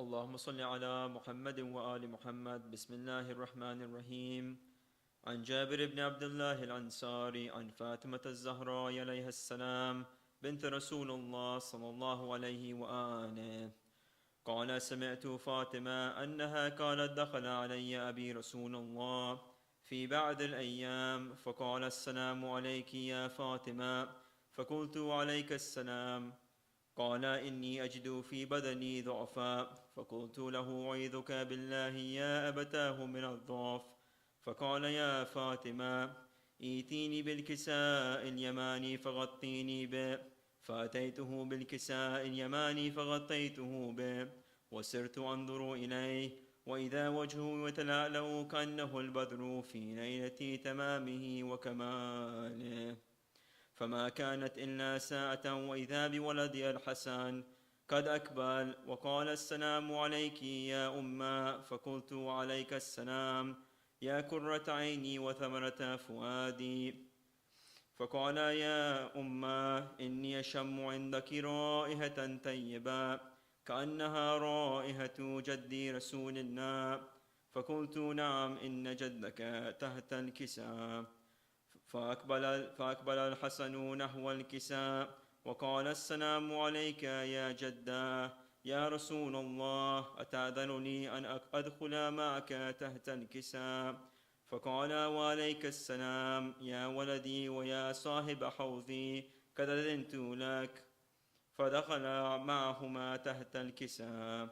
اللهم صل على محمد وآل محمد. بسم الله الرحمن الرحيم. عن جابر بن عبد الله الأنصاري عن فاطمة الزهراء عليها السلام بنت رسول الله صلى الله عليه وآله قال: سمعت فاطمة أنها قالت: دخل علي أبي رسول الله في بعض الأيام فقال: السلام عليك يا فاطمة. فقلت: عليك السلام. قال: إني أجد في بدني ضعفا. فقلت له: أعيذك بالله يا أبتاه من الضعف. فقال: يا فاطمة، ائتيني بالكساء اليماني فغطيني به. فأتيته بالكساء اليماني فغطيته به، وسرت أنظر إليه، وإذا وجهه يتلألأ كأنه البدر في ليلة تمامه وكماله. فما كانت إلا ساعة وإذا بولدي الحسن قد أقبل وقال: السلام عليك يا أمه. فقلت: عليك السلام يا قرة عيني وثمرة فؤادي. فقال: يا أمه، إني أشم عندك رائحة طيبة كأنها رائحة جدي رسول الله. فقلت: نعم، إن جدك تحت الكساء. فأقبل الحسن نحو الكساء وقال: السلام عليك يا جدة يا رسول الله، أتأذن لي أن أدخل معك تحت الكساء؟ فقال: وعليك السلام يا ولدي ويا صاحب حوضي، قد أذنت لك. فدخل معهما تحت الكساء.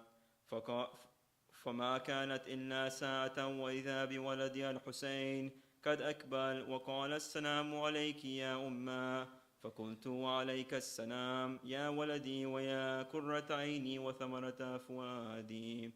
فما كانت إلا ساعة وإذا بولدي الحسين قد أقبل وقال: السلام عليك يا أمه. فقلت: وعليك السلام يا ولدي ويا قرة عيني وثمرة فؤادي.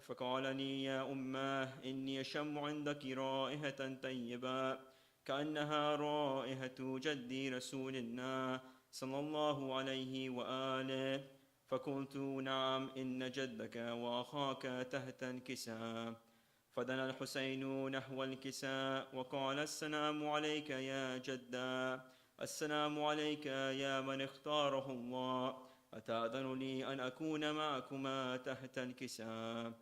فقال لي: يا أمه، إني أشم عندك رائحة طيبة كأنها رائحة جدي رسول الله صلى الله عليه وآله. فقلت: نعم، إن جدك وأخاك تحت الكساء. فدنا الحسين نحو الكساء وقال: السلام عليك يا جدة، السلام عليك يا من اختاره الله، أتأذن لي أن أكون معكما تحت الكساء؟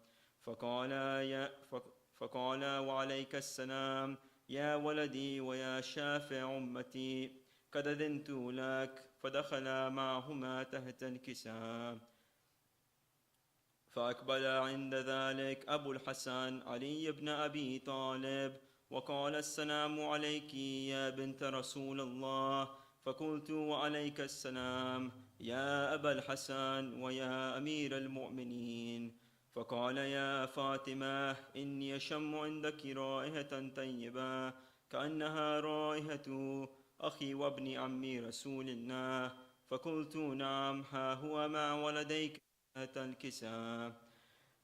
فقال: وعليك السلام يا ولدي ويا شافع أمتي، قد أذنت لك. فدخل معهما تحت الكساء. فأقبل عند ذلك أبو الحسن علي بن أبي طالب وقال: السلام عليك يا بنت رسول الله. فقلت: وعليك السلام يا أبا الحسن ويا أمير المؤمنين. فقال: يا فاطمة، إني أشم عندك رائحة طيبة كأنها رائحة أخي وابن عمي رسول الله. فقلت: نعم، ها هو مع ولديك الكساء.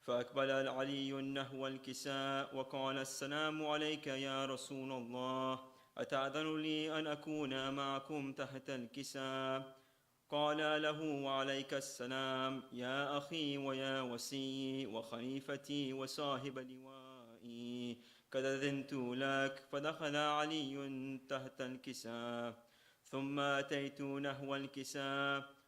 فأقبل علي نحو الكساء وقال: السلام عليك يا رسول الله، أتأذن لي أن أكون معكم تحت الكساء؟ قال له: وعليك السلام يا أخي ويا وسيي وخليفتي وصاحب لوائي، قد أذنت لك. فدخل علي تحت الكساء. ثم أتيت نحو الكساء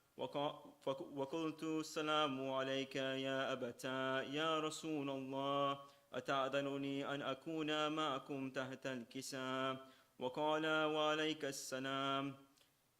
وقلت: السلام عليك يا أبتا يا رسول الله، أتأذن لي أن أكون معكم تحت الكساء؟ وقال: وعليك السلام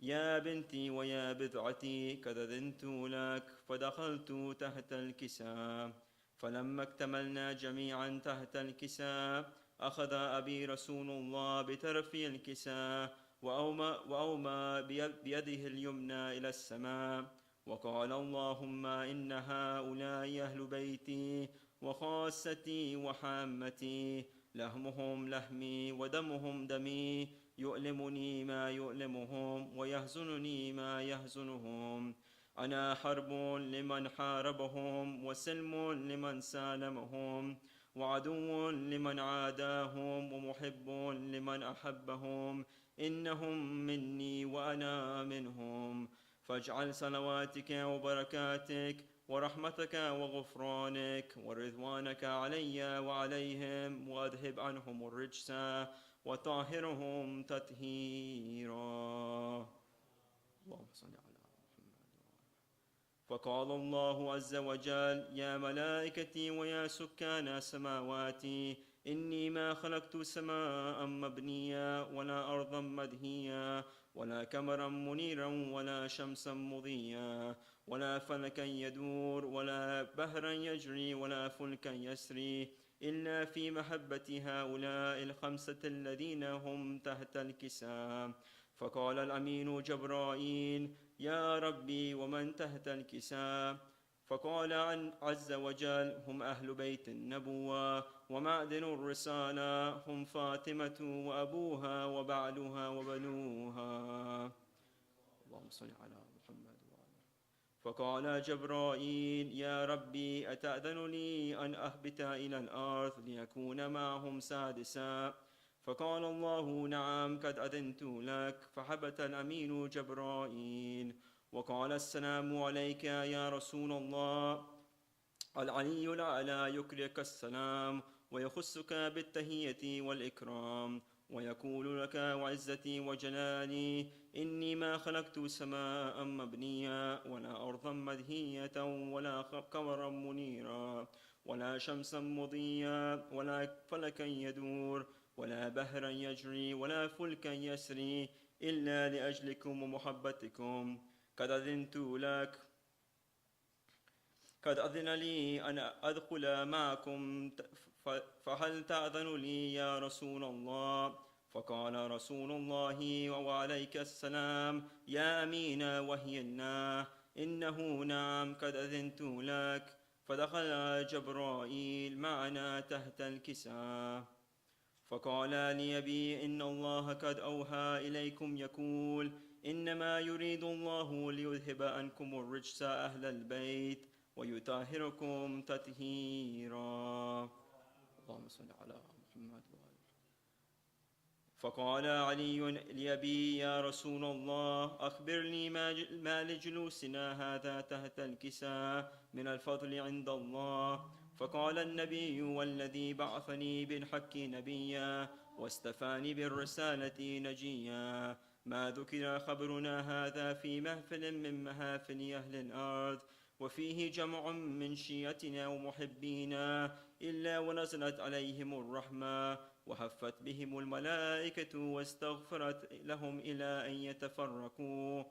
يا بنتي ويا بضعتي، قد أذنت لك. فدخلت تحت الكساء. فلما اكتملنا جميعا تحت الكساء أخذ أبي رسول الله بطرف الكساء وأومى بيده اليمنى إلى السماء وقال: اللهم إن هؤلاء أهل بيتي وخاصتي وحامتي، لحمهم لحمي ودمهم دمي، يؤلمني ما يؤلمهم ويحزنني ما يحزنهم. أنا حرب لمن حاربهم وسلم لمن سالمهم وعدو لمن عاداهم ومحب لمن أحبهم. إنهم مني وأنا منهم. فاجعل صلواتك وبركاتك ورحمتك وغفرانك ورضوانك علي وعليهم، وأذهب عنهم الرجس وطهرهم تطهيرا. اللهم صل على محمد. فقال الله عز وجل: يا ملائكتي ويا سكان سماواتي، إني ما خلقت سماء مبنيا ولا أرضا مدهيا ولا قمرا منيرا ولا شمسا مضيا ولا فلكا يدور ولا بحرا يجري ولا فلكا يسري إلا في محبة هؤلاء الخمسة الذين هم تحت الكساء. فقال الأمين جبرائيل: يا ربي ومن تحت الكساء؟ فقال عز وجل: هم أهل بيت النبوة ومعدن الرسالة، هم فاطمة وأبوها وبعلها وبنوها. اللهم صل على محمد. فقال جبرائيل: يا ربي أتأذن لي أن أهبط إلى الأرض ليكون معهم سادسا؟ فقال الله: نعم قد أذنت لك. فهبط الأمين جبرائيل وقال: السلام عليك يا رسول الله. العلي الأعلى يكرك السلام ويخصك بالتهية والإكرام ويقول لك: وعزتي وجلالي إني ما خلقت سماء مبنية ولا أرضا مدهية ولا قمرا منيرا ولا شمسا مضيا ولا فلكا يدور ولا بحرا يجري ولا فلكا يسري إلا لأجلكم ومحبتكم. قد أذنت لك، قد أذن لي أن أدخل معكم، فهل تأذن لي يا رسول الله؟ فقال رسول الله: وعليك السلام يا أمين وهي الله، إنه نعم قد أذنت لك. فدخل جبرائيل معنا تحت الكساء فقال لي أبي: إن الله قد أوحى إليكم يقول: إنما يريد الله ليذهب عنكم الرجس أهل البيت ويطهركم تطهيرا. اللهم صل على محمد. فقال علي لأبي: يا رسول الله أخبرني ما لجلوسنا هذا تحت الكساء من الفضل عند الله. فقال النبي: والذي بعثني بالحق نبيا واستفاني بالرسالة نجيا، ما ذكر خبرنا هذا في محفل من محافل أهل الأرض وفيه جمع من شيعتنا ومحبينا إلا ونزلت عليهم الرحمة وهفت بهم الملائكة واستغفرت لهم إلى أن يتفرقوا.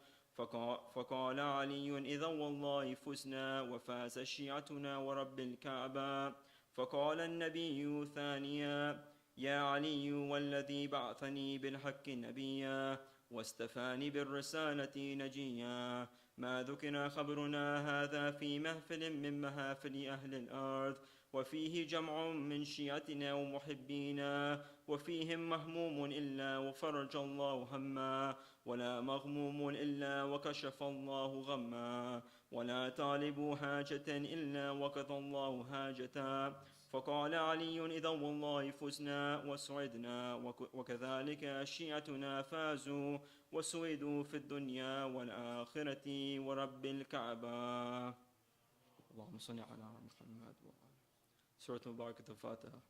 فقال علي: إذا والله فزنا وفاز شيعتنا ورب الكعبة. فقال النبي ثانيا: يا علي والذي بعثني بالحق نبيا واستفاني بالرسالة نجيا، ما ذكر خبرنا هذا في محفل من محافل أهل الأرض وفيه جمع من شيعتنا ومحبينا وفيهم مهموم إلا وفرج الله هما ولا مغموم إلا وكشف الله غما ولا طالب حاجة إلا وقضى الله حاجة. فقال علي: إذا والله فزنا وسعدنا، وكذلك شيعتنا فازوا وسعدوا في الدنيا والآخرة ورب الكعبة. اللهم صل على محمد. سورة مباركة الفاتحة.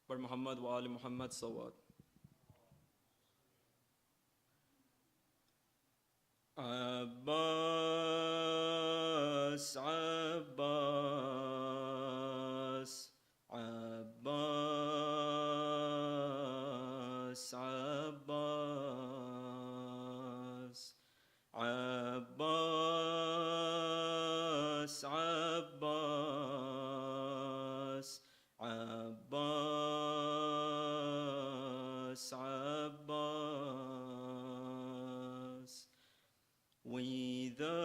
بر محمد وآل محمد صوت. عباس عباس عباس عباس عباس عباس عباس عباس. We the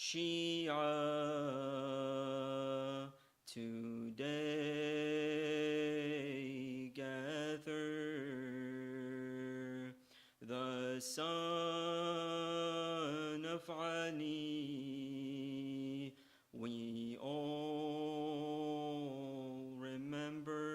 Shia today gather, the son of Ali we all remember,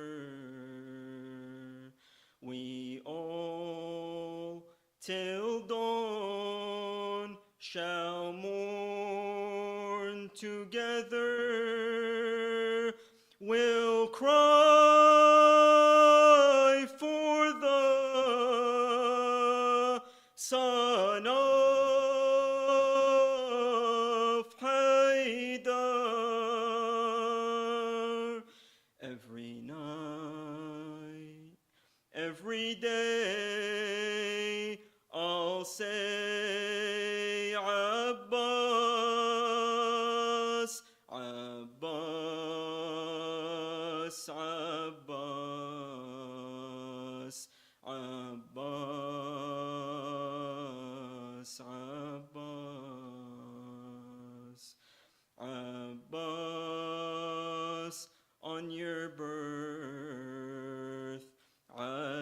we all till dawn shall mourn together. We'll cry for the son of Haydar. Every night, every day, I'll say Abbas, Abbas, Abbas, Abbas, Abbas, Abbas, on your birth, Ali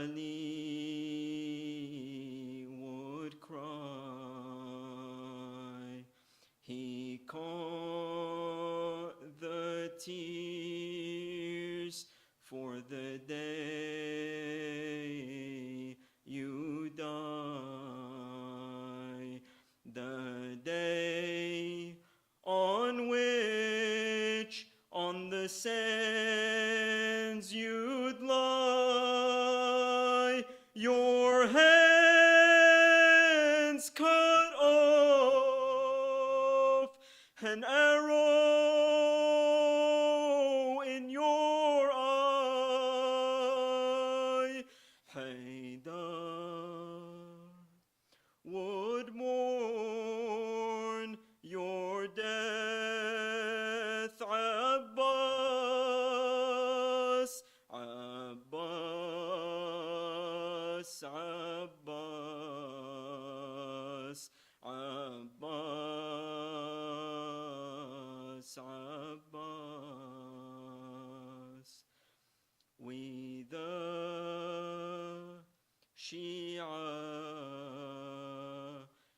would cry. He caught the tears for the day you die, the day on which on the sands you'd lie, your hands cut off, an arrow in your eye. Haydar would mourn your death, Abbas, Abbas, Abbas, Abbas, Abbas. We the Shia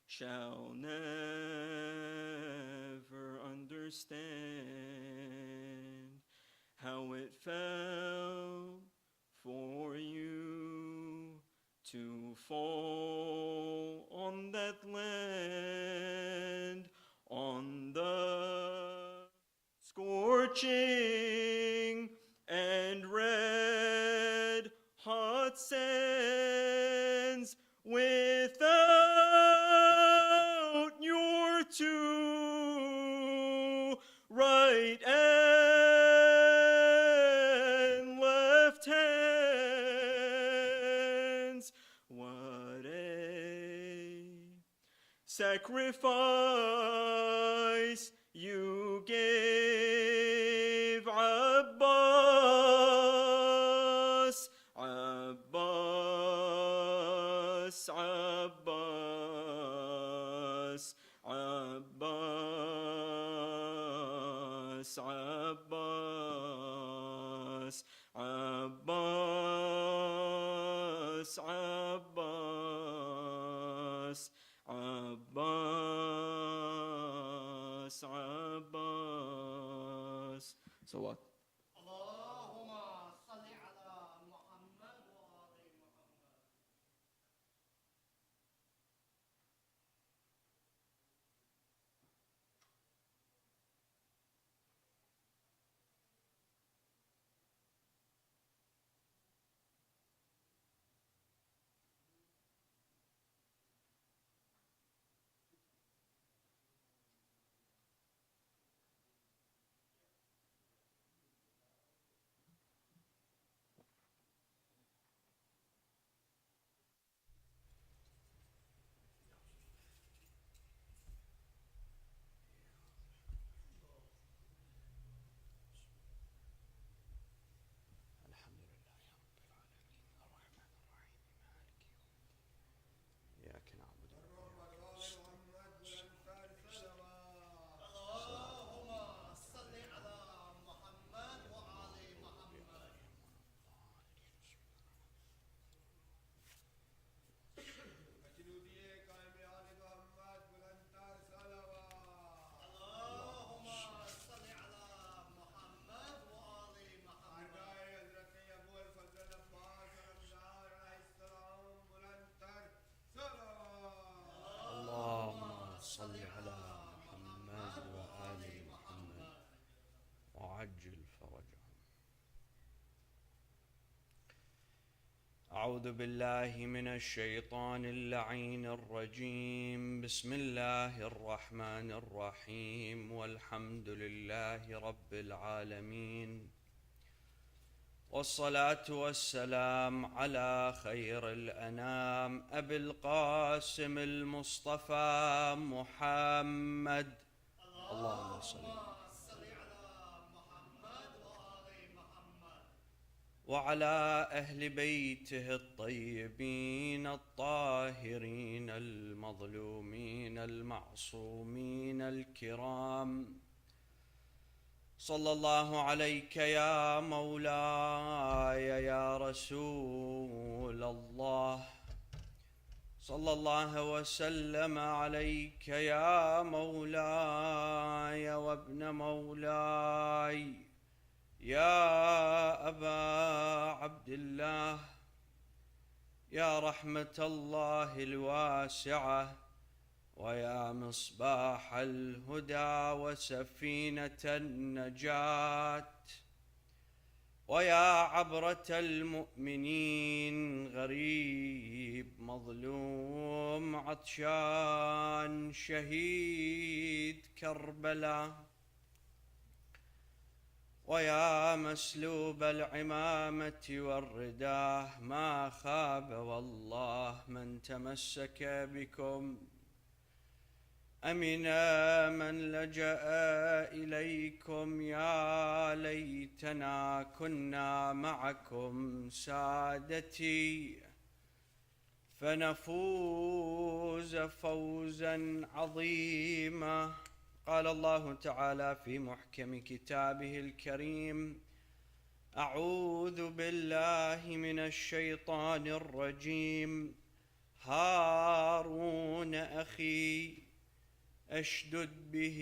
shall never understand how it felt for you to fall on that land, on the scorching and red hot sands, without your two right and left hands. What a sacrifice you gave, Abbas, Abbas, Abbas, Abbas, Abbas, Abbas, Abbas, Abbas, Abbas. So what? أعوذ بالله من الشيطان اللعين الرجيم. بسم الله الرحمن الرحيم، والحمد لله رب العالمين، والصلاة والسلام على خير الأنام أبي القاسم المصطفى محمد. اللهم صل وعلى أهل بيته الطيبين الطاهرين المظلومين المعصومين الكرام. صلى الله عليك يا مولاي يا رسول الله، صلى الله وسلم عليك يا مولاي وابن مولاي يا أبا عبد الله، يا رحمة الله الواسعة، ويا مصباح الهدى وسفينة النجاة، ويا عبرة المؤمنين، غريب مظلوم عطشان شهيد كربلاء، ويا مسلوب العمامة والرداء، ما خاب والله من تمسك بكم، أمن من لجأ إليكم. يا ليتنا كنا معكم سادتي فنفوز فوزا عظيما. قال الله تعالى في محكم كتابه الكريم: أعوذ بالله من الشيطان الرجيم. هارون أخي أشدد به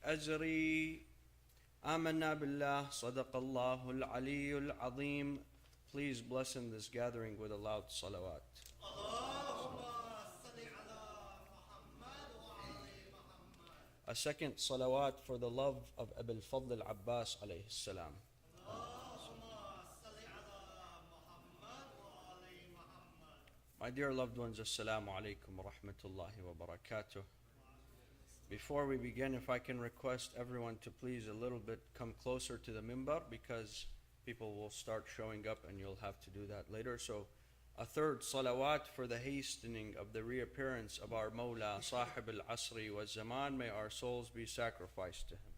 أزري. آمنا بالله. صدق الله العلي العظيم. Please bless in this gathering with a loud salawat. A second salawat for the love of Abil Fadl al-Abbas alayhi salam. My dear loved ones, assalamu alaikum wa rahmatullahi wa barakatuh. Before we begin, if I can request everyone to please a little bit come closer to the mimbar, because people will start showing up and you'll have to do that later. So a third salawat for the hastening of the reappearance of our Mawla, Sahib al-Asri wa Zaman. May our souls be sacrificed to him.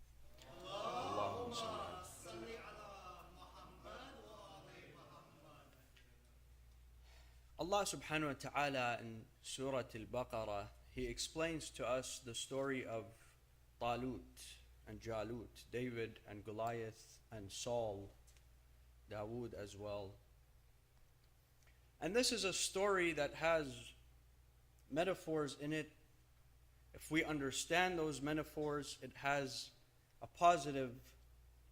Allahumma salli. Allah subhanahu wa ta'ala in Surah Al-Baqarah, He explains to us the story of Talut and Jalut, David and Goliath and Saul, Dawood as well. And this is a story that has metaphors in it. If we understand those metaphors, it has a positive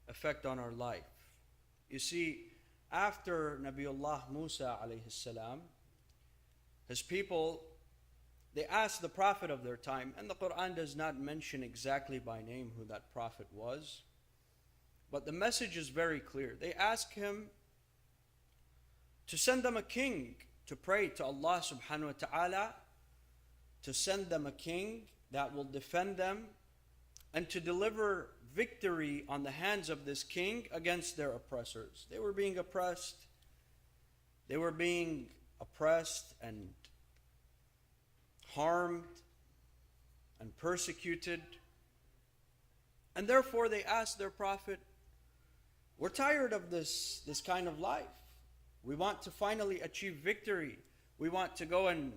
effect on our life. You see, after Nabiullah Musa alayhi salam, his people, they asked the prophet of their time, and the Quran does not mention exactly by name who that prophet was, but the message is very clear. They asked him to send them a king to pray to Allah subhanahu wa ta'ala, to send them a king that will defend them and to deliver victory on the hands of this king against their oppressors. They were being oppressed. They were being oppressed and harmed and persecuted. And therefore they asked their prophet, we're tired of this kind of life. We want to finally achieve victory. We want to go and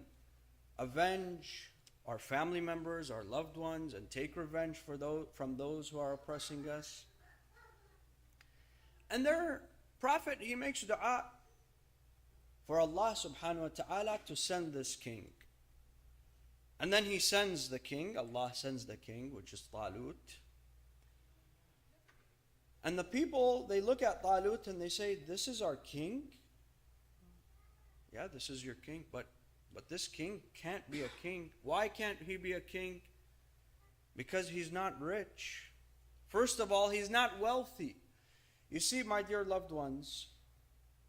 avenge our family members, our loved ones, and take revenge from those who are oppressing us. And their prophet, he makes dua for Allah subhanahu wa ta'ala to send this king. And then he sends the king, Allah sends the king, which is Talut. And the people, they look at Talut and they say, this is our king? Yeah, this is your king, but this king can't be a king. Why can't he be a king? Because he's not rich. First of all, he's not wealthy. You see, my dear loved ones,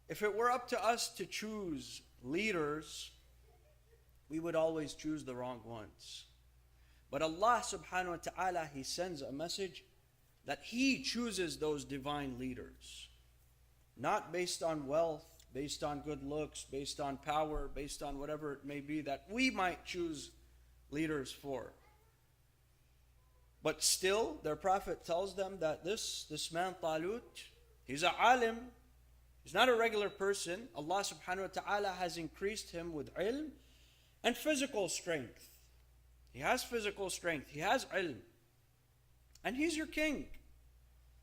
If it were up to us to choose leaders, we would always choose the wrong ones. But Allah subhanahu wa ta'ala, He sends a message that He chooses those divine leaders. Not based on wealth, based on good looks, based on power, based on whatever it may be that we might choose leaders for. But still, their Prophet tells them that this man Talut, he's a alim, he's not a regular person. Allah subhanahu wa ta'ala has increased him with ilm and physical strength. He has physical strength, he has ilm. And he's your king.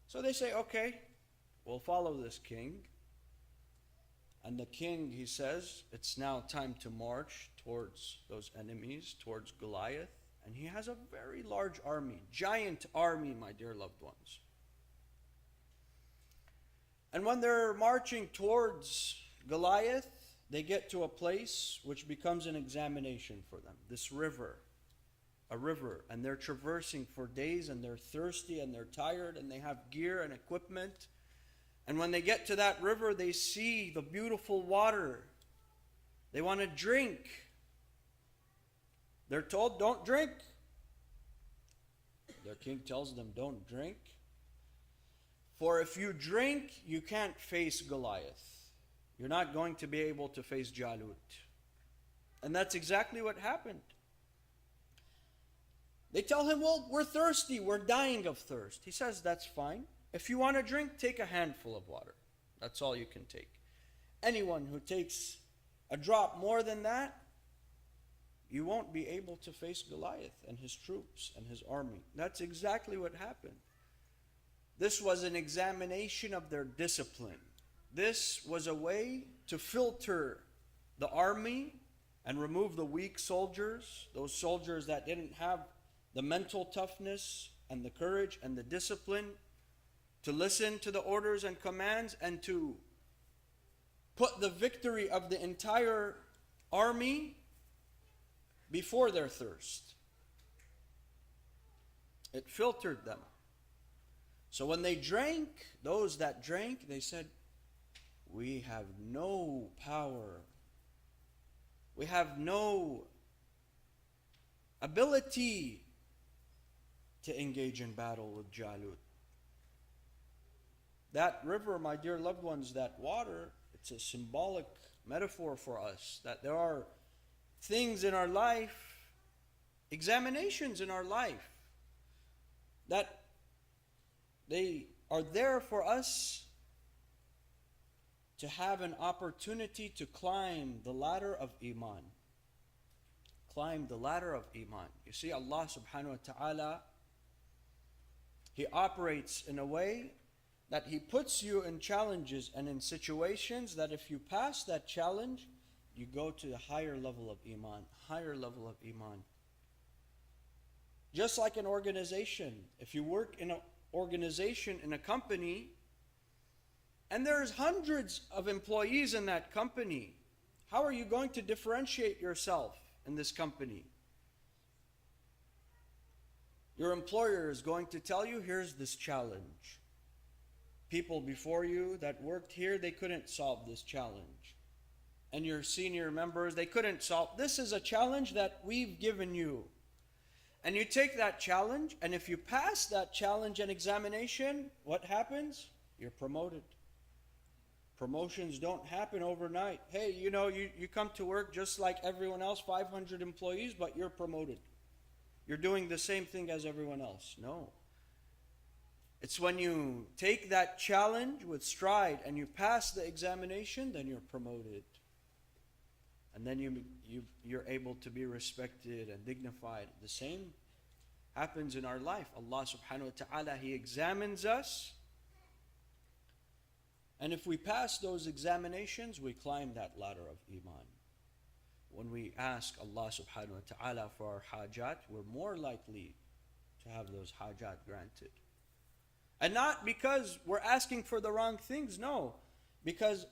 So they say, okay, we'll follow this king. And the king, he says, it's now time to march towards those enemies, towards Goliath. And he has a very large army, giant army, my dear loved ones. And when they're marching towards Goliath, they get to a place which becomes an examination for them. This river, a river, and they're traversing for days, and they're thirsty, and they're tired, and they have gear and equipment. And when they get to that river, they see the beautiful water. They want to drink. They're told, don't drink. Their king tells them, don't drink. For if you drink, you can't face Goliath. You're not going to be able to face Jalut. And that's exactly what happened. They tell him, well, we're thirsty. We're dying of thirst. He says, that's fine. If you want to drink, take a handful of water. That's all you can take. Anyone who takes a drop more than that, you won't be able to face Goliath and his troops and his army. That's exactly what happened. This was an examination of their discipline. This was a way to filter the army and remove the weak soldiers, those soldiers that didn't have the mental toughness and the courage and the discipline to listen to the orders and commands and to put the victory of the entire army before their thirst. It filtered them. So when they drank, those that drank, they said, we have no power. We have no ability to engage in battle with Jalut. That river, my dear loved ones, that water, it's a symbolic metaphor for us that there are things in our life, examinations in our life, that they are there for us to have an opportunity to climb the ladder of Iman. Climb the ladder of Iman. You see, Allah subhanahu wa ta'ala, He operates in a way that He puts you in challenges and in situations that if you pass that challenge, you go to a higher level of Iman, higher level of Iman. Just like an organization, if you work in an organization, in a company, and there's hundreds of employees in that company, how are you going to differentiate yourself in this company? Your employer is going to tell you, here's this challenge. People before you that worked here, they couldn't solve this challenge. And your senior members, they couldn't solve. This is a challenge that we've given you. And you take that challenge, and if you pass that challenge and examination, what happens? You're promoted. Promotions don't happen overnight. Hey, you come to work just like everyone else, 500 employees, but you're promoted. You're doing the same thing as everyone else. No. It's when you take that challenge with stride and you pass the examination, then you're promoted. And then you're able to be respected and dignified. The same happens in our life. Allah subhanahu wa ta'ala, He examines us. And if we pass those examinations, we climb that ladder of Iman. When we ask Allah subhanahu wa ta'ala for our hajat, we're more likely to have those hajat granted. And not because we're asking for the wrong things, no. Because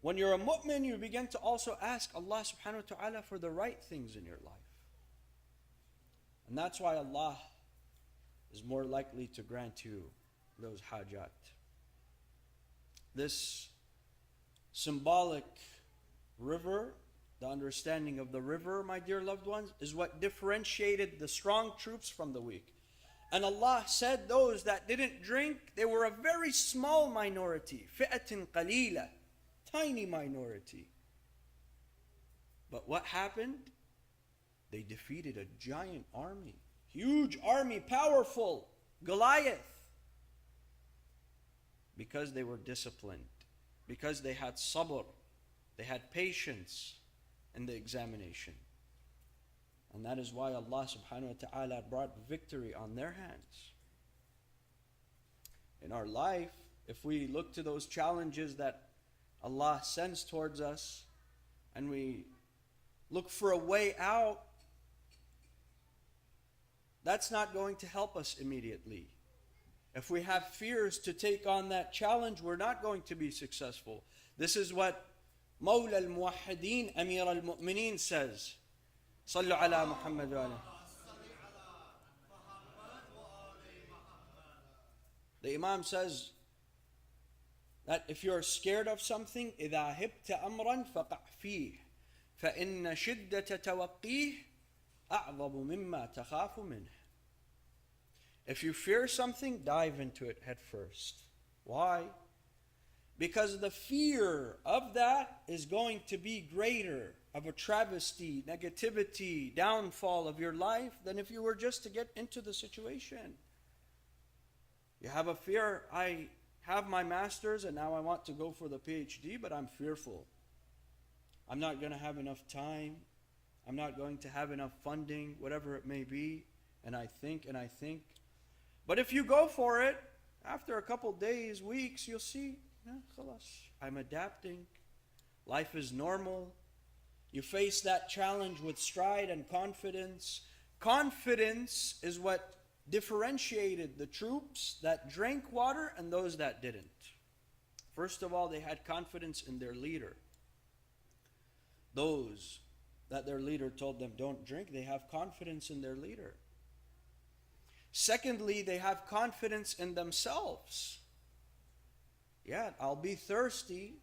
when you're a mu'min, you begin to also ask Allah subhanahu wa ta'ala for the right things in your life. And that's why Allah is more likely to grant you those hajat. This symbolic river, the understanding of the river, my dear loved ones, is what differentiated the strong troops from the weak. And Allah said those that didn't drink, they were a very small minority. فِئَةٍ قَلِيلَةٍ, tiny minority. But what happened? They defeated a giant army. Huge army, powerful. Goliath. Because they were disciplined. Because they had sabr. They had patience in the examination. And that is why Allah subhanahu wa ta'ala brought victory on their hands. In our life, if we look to those challenges that Allah sends towards us, and we look for a way out, that's not going to help us immediately. If we have fears to take on that challenge, we're not going to be successful. This is what Mawla al-Muwahhideen, Amir al-Mu'mineen says. Sallu ala Muhammad wa alayhi. The Imam says that if you're scared of something, إِذَا هِبْتَ أَمْرًا فَقَعْ فِيهِ فَإِنَّ شِدَّةَ تَوَقِّيهِ أَعْظَمُ مِمَّا تَخَافُ مِنْهِ. If you fear something, dive into it head first. Why? Because the fear of that is going to be greater of a travesty, negativity, downfall of your life than if you were just to get into the situation. You have a fear, I have my master's and now I want to go for the PhD, but I'm fearful. I'm not going to have enough time. I'm not going to have enough funding, whatever it may be. And I think. But if you go for it, after a couple days, weeks, you'll see, khalas, I'm adapting. Life is normal. You face that challenge with stride and confidence. Confidence is what differentiated the troops that drank water and those that didn't. First of all, they had confidence in their leader. Those that their leader told them don't drink, they have confidence in their leader. Secondly, they have confidence in themselves. Yeah, I'll be thirsty,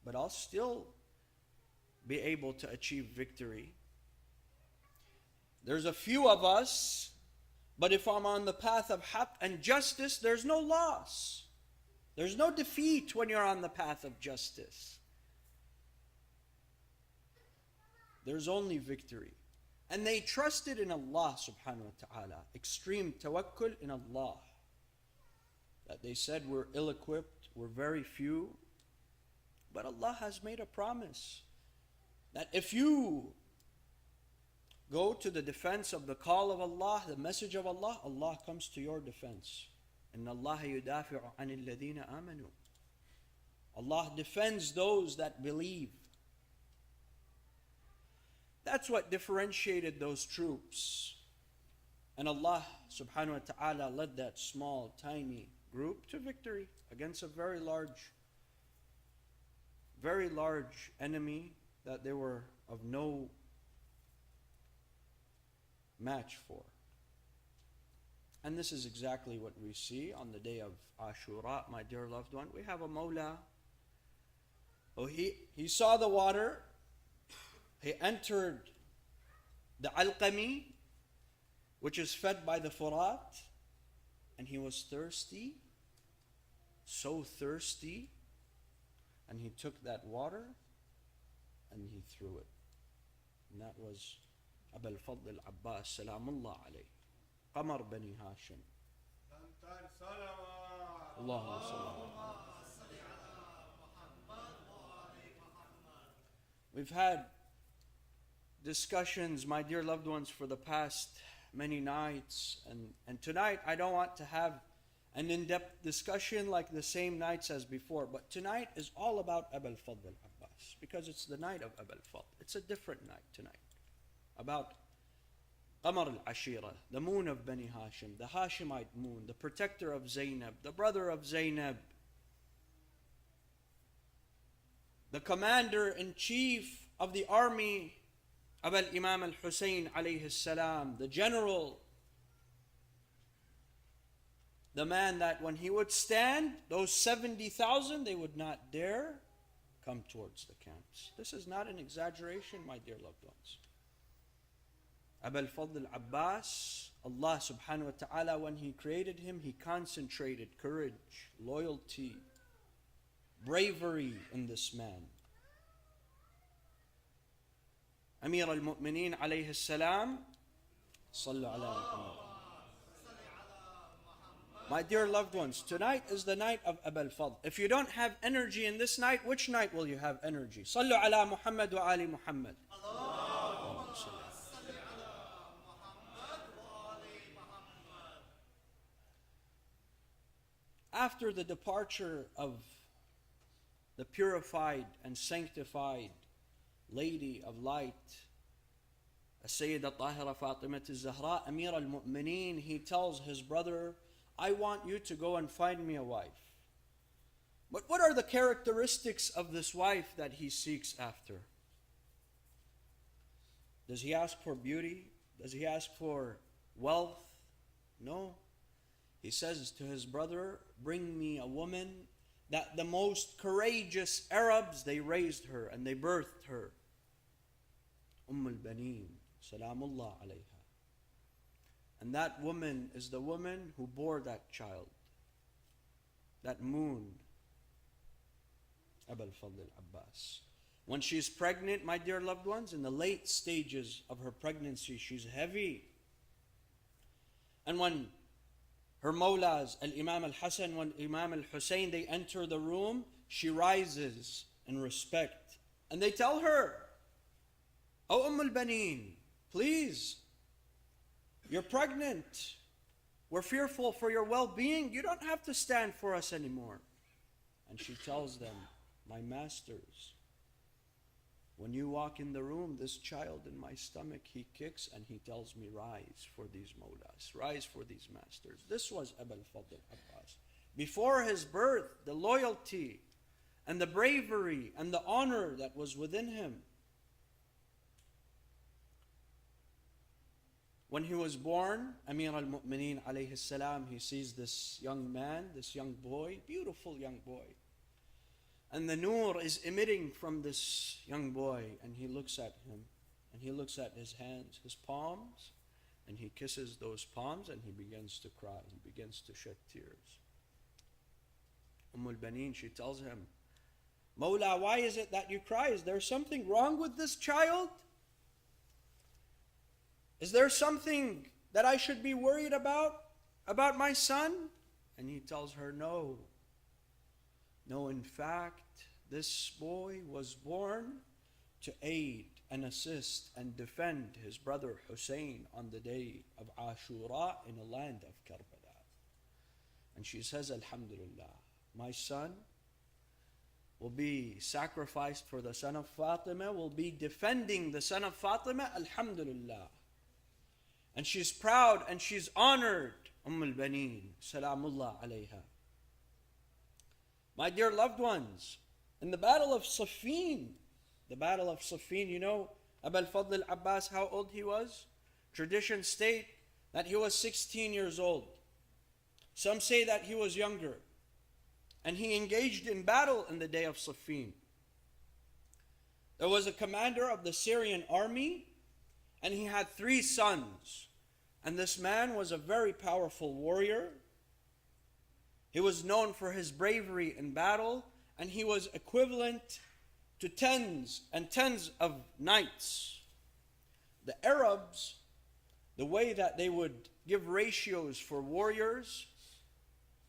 but I'll still be able to achieve victory. There's a few of us, but if I'm on the path of haqq and justice, there's no loss. There's no defeat when you're on the path of justice. There's only victory. And they trusted in Allah subhanahu wa ta'ala. Extreme tawakkul in Allah. That they said we're ill-equipped, we're very few. But Allah has made a promise that if you go to the defense of the call of Allah, the message of Allah, Allah comes to your defense. Inna Allah yudafi'u anil ladina amanu. Allah defends those that believe. That's what differentiated those troops. And Allah subhanahu wa ta'ala led that small, tiny group to victory against a very large enemy that they were of no match for. And this is exactly what we see on the day of Ashura, my dear loved one. We have a Mawla. Oh, he saw the water. He entered the Alqami, which is fed by the Furat, and he was thirsty, so thirsty, and he took that water and he threw it. And that was Abul Fadl al-Abbas, salamullah alayh, Qamar Bani Hashim. Allahumma salli. We've had discussions, my dear loved ones, for the past many nights, and tonight I don't want to have an in-depth discussion like the same nights as before, but tonight is all about Abul Fadl al-Abbas, because it's the night of Abul Fadl. It's a different night tonight, about Qamar al-Ashira, the moon of Bani Hashim, the Hashemite moon, the protector of Zainab, the brother of Zainab, the commander-in-chief of the army of Imam al-Hussein alayhi salam, the general The man that when he would stand, those 70,000, they would not dare come towards the camps. This is not an exaggeration, my dear loved ones. Abul Fadl Abbas, Allah subhanahu wa ta'ala, when He created him, He concentrated courage, loyalty, bravery in this man. Amir al-Mu'mineen alayhi salam, sallu ala Muhammad. My dear loved ones, tonight is the night of Abul Fadl. If you don't have energy in this night, which night will you have energy? Sallu ala Muhammad wa ali Muhammad. After the departure of the purified and sanctified Lady of Light, Sayyid al-Tahira Fatimah al-Zahra, Amir al-Mu'mineen, he tells his brother, I want you to go and find me a wife. But what are the characteristics of this wife that he seeks after? Does he ask for beauty? Does he ask for wealth? No. He says to his brother, bring me a woman that the most courageous Arabs, they raised her and they birthed her. al-Baneen, Salamullah alayha. And that woman is the woman who bore that child, that moon, Abul Fadl Abbas. When she's pregnant, my dear loved ones, in the late stages of her pregnancy, she's heavy. And when her mawlas, Al-Imam Al-Hasan and Imam Al-Hussein, they enter the room, she rises in respect. And they tell her, O al-Baneen, please, you're pregnant. We're fearful for your well-being. You don't have to stand for us anymore. And she tells them, my masters, when you walk in the room, this child in my stomach, he kicks and he tells me, rise for these mawlas, rise for these masters. This was Abul Fadl Abbas. Before his birth, the loyalty and the bravery and the honor that was within him. When he was born, Amir al-Mu'mineen alayhi salam, he sees this young man, this young boy, beautiful young boy. And the nur is emitting from this young boy, and he looks at him, and he looks at his hands, his palms, and he kisses those palms, and he begins to cry, he begins to shed tears. al-Baneen, she tells him, Mawla, why is it that you cry? Is there something wrong with this child? Is there something that I should be worried about my son? And he tells her, no. No, in fact, this boy was born to aid and assist and defend his brother Hussein on the day of Ashura in the land of Karbala. And she says, Alhamdulillah, my son will be sacrificed for the son of Fatima, will be defending the son of Fatima, Alhamdulillah. And she's proud and she's honored, al-Baneen, Salamullah alayha. My dear loved ones, in the battle of Siffin, you know, Abul Fadl Abbas, how old he was? Traditions state that he was 16 years old. Some say that he was younger. And he engaged in battle in the day of Siffin. There was a commander of the Syrian army, and he had 3 sons. And this man was a very powerful warrior. He was known for his bravery in battle, and he was equivalent to tens and tens of knights. The Arabs, the way that they would give ratios for warriors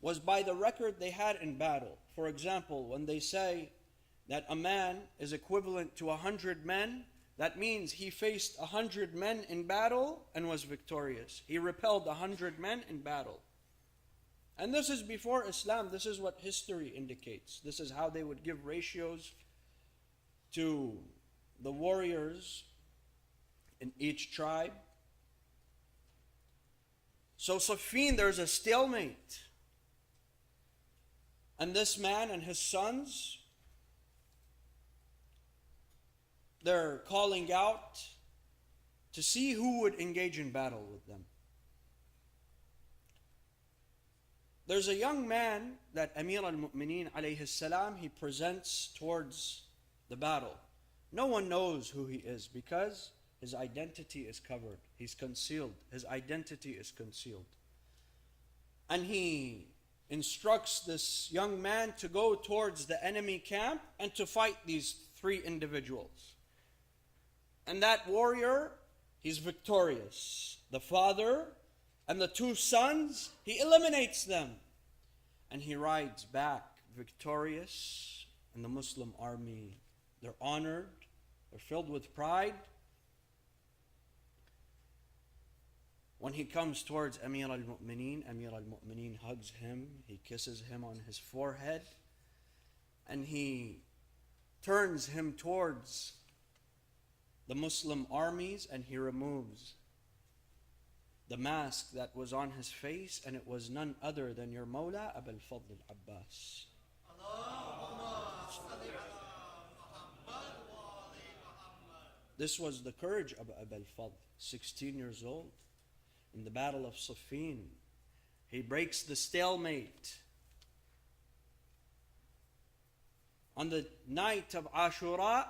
was by the record they had in battle. For example, when they say that a man is equivalent to 100 men, that means he faced 100 men in battle and was victorious. He repelled 100 men in battle. And this is before Islam. This is what history indicates. This is how they would give ratios to the warriors in each tribe. So Siffin, there's a stalemate. And this man and his sons, they're calling out to see who would engage in battle with them. there's a young man that Amir al-Mu'mineen alayhi salam, he presents towards the battle. No one knows who he is because his identity is covered. He's concealed. His identity is concealed. And he instructs this young man to go towards the enemy camp and to fight these three individuals. And that warrior, he's victorious. The father and the two sons, he eliminates them. And he rides back victorious. And the Muslim army, they're honored, they're filled with pride. When he comes towards Amir al-Mu'mineen hugs him, he kisses him on his forehead, and he turns him towards the Muslim armies, and he removes the mask that was on his face, and it was none other than your Mawla, Abul Fadl al-Abbas. This was the courage of Abul Fadl, 16 years old. In the battle of Siffin, he breaks the stalemate. On the night of Ashura,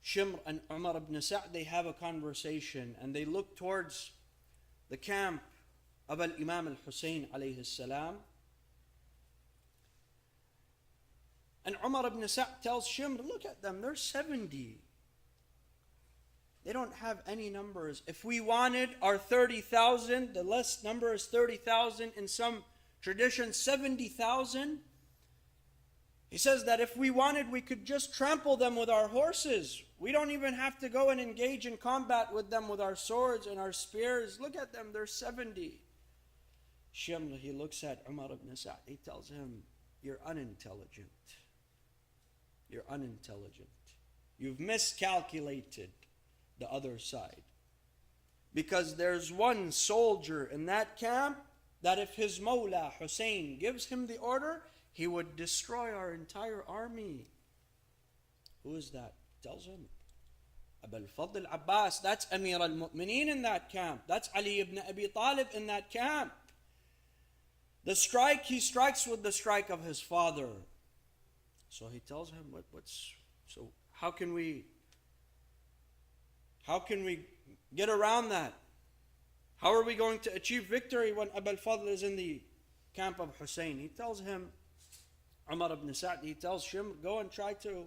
Shimr and Umar ibn Sa'd, they have a conversation and they look towards the camp of Imam al-Hussein alayhi salam. And Umar ibn Sa'd tells Shimr, look at them, they're 70. They don't have any numbers. If we wanted our 30,000, the less number is 30,000. In some traditions, 70,000. He says that if we wanted, we could just trample them with our horses. We don't even have to go and engage in combat with them with our swords and our spears. Look at them, they're 70. Shimr, he looks at Umar ibn Sa'd. He tells him, you're unintelligent. You're unintelligent. You've miscalculated the other side. Because there's one soldier in that camp that if his Mawla Hussein gives him the order, he would destroy our entire army. Who is that? Tells him. Abul Fadl al-Abbas, that's Amir al-Mu'mineen in that camp. That's Ali ibn Abi Talib in that camp. The strike, he strikes with the strike of his father. So he tells him, so how can we get around that? How are we going to achieve victory when Abul Fadl is in the camp of Hussein? He tells him, Umar ibn Sa'd, he tells Shimr, go and try to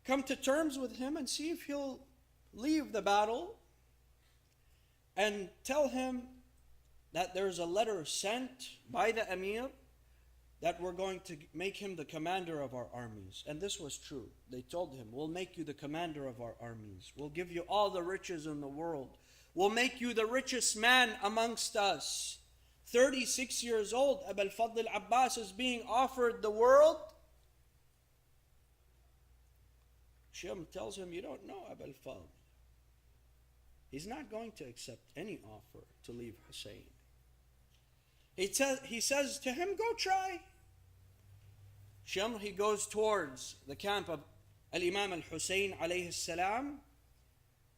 come to terms with him and see if he'll leave the battle, and tell him that there's a letter sent by the Amir that we're going to make him the commander of our armies. And this was true. They told him, we'll make you the commander of our armies. We'll give you all the riches in the world. We'll make you the richest man amongst us. 36 years old, Abul Fadl al-Abbas is being offered the world. Shimr tells him, you don't know Abul Fadl. He's not going to accept any offer to leave Hussein. He says to him, go try. Shimr, he goes towards the camp of Al-Imam al-Hussein alayhi salam,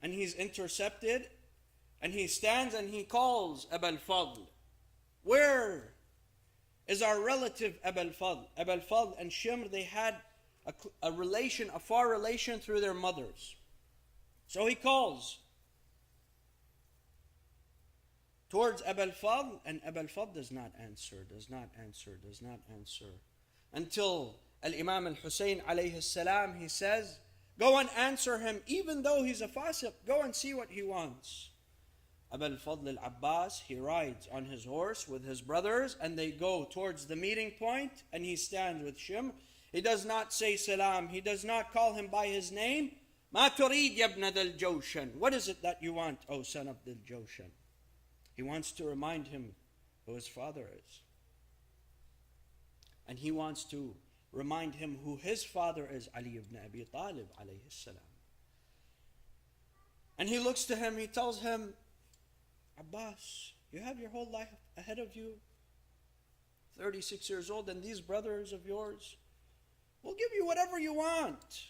and he's intercepted, and he stands and he calls Abul Fadl. Where is our relative Abul Fadl? Abul Fadl and Shimr, they had a relation, a far relation through their mothers. So he calls towards Abul Fadl, and Abul Fadl does not answer. Until Al-Imam al-Hussein alayhi salam, he says, go and answer him, even though he's a fasiq, go and see what he wants. Abul Fadl al-Abbas, he rides on his horse with his brothers, and they go towards the meeting point, and he stands with Shimr. He does not say salam, he does not call him by his name. Ma turid yabna dal Jawshan. What is it that you want, O son of Dal Jawshan? He wants to remind him who his father is. And he wants to remind him who his father is, Ali ibn Abi Talib alayhi salam. And he looks to him, he tells him, Abbas, you have your whole life ahead of you, 36 years old, and these brothers of yours will give you whatever you want.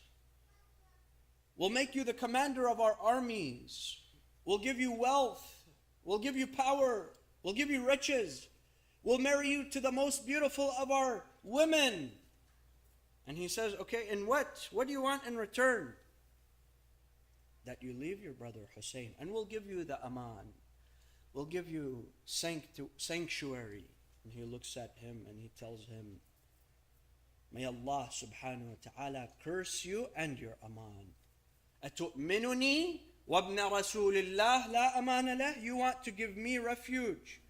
We'll make you the commander of our armies. We'll give you wealth. We'll give you power. We'll give you riches. We'll marry you to the most beautiful of our women. And he says, okay, and what? What do you want in return? That you leave your brother Hussein, and we'll give you the aman. We'll give you sanctuary. And he looks at him and he tells him, may Allah subhanahu wa ta'ala curse you and your aman. أَتُؤْمِنُنِي وَابْنَ رَسُولِ اللَّهِ لَا أَمَانَ لَهِ. You want to give me refuge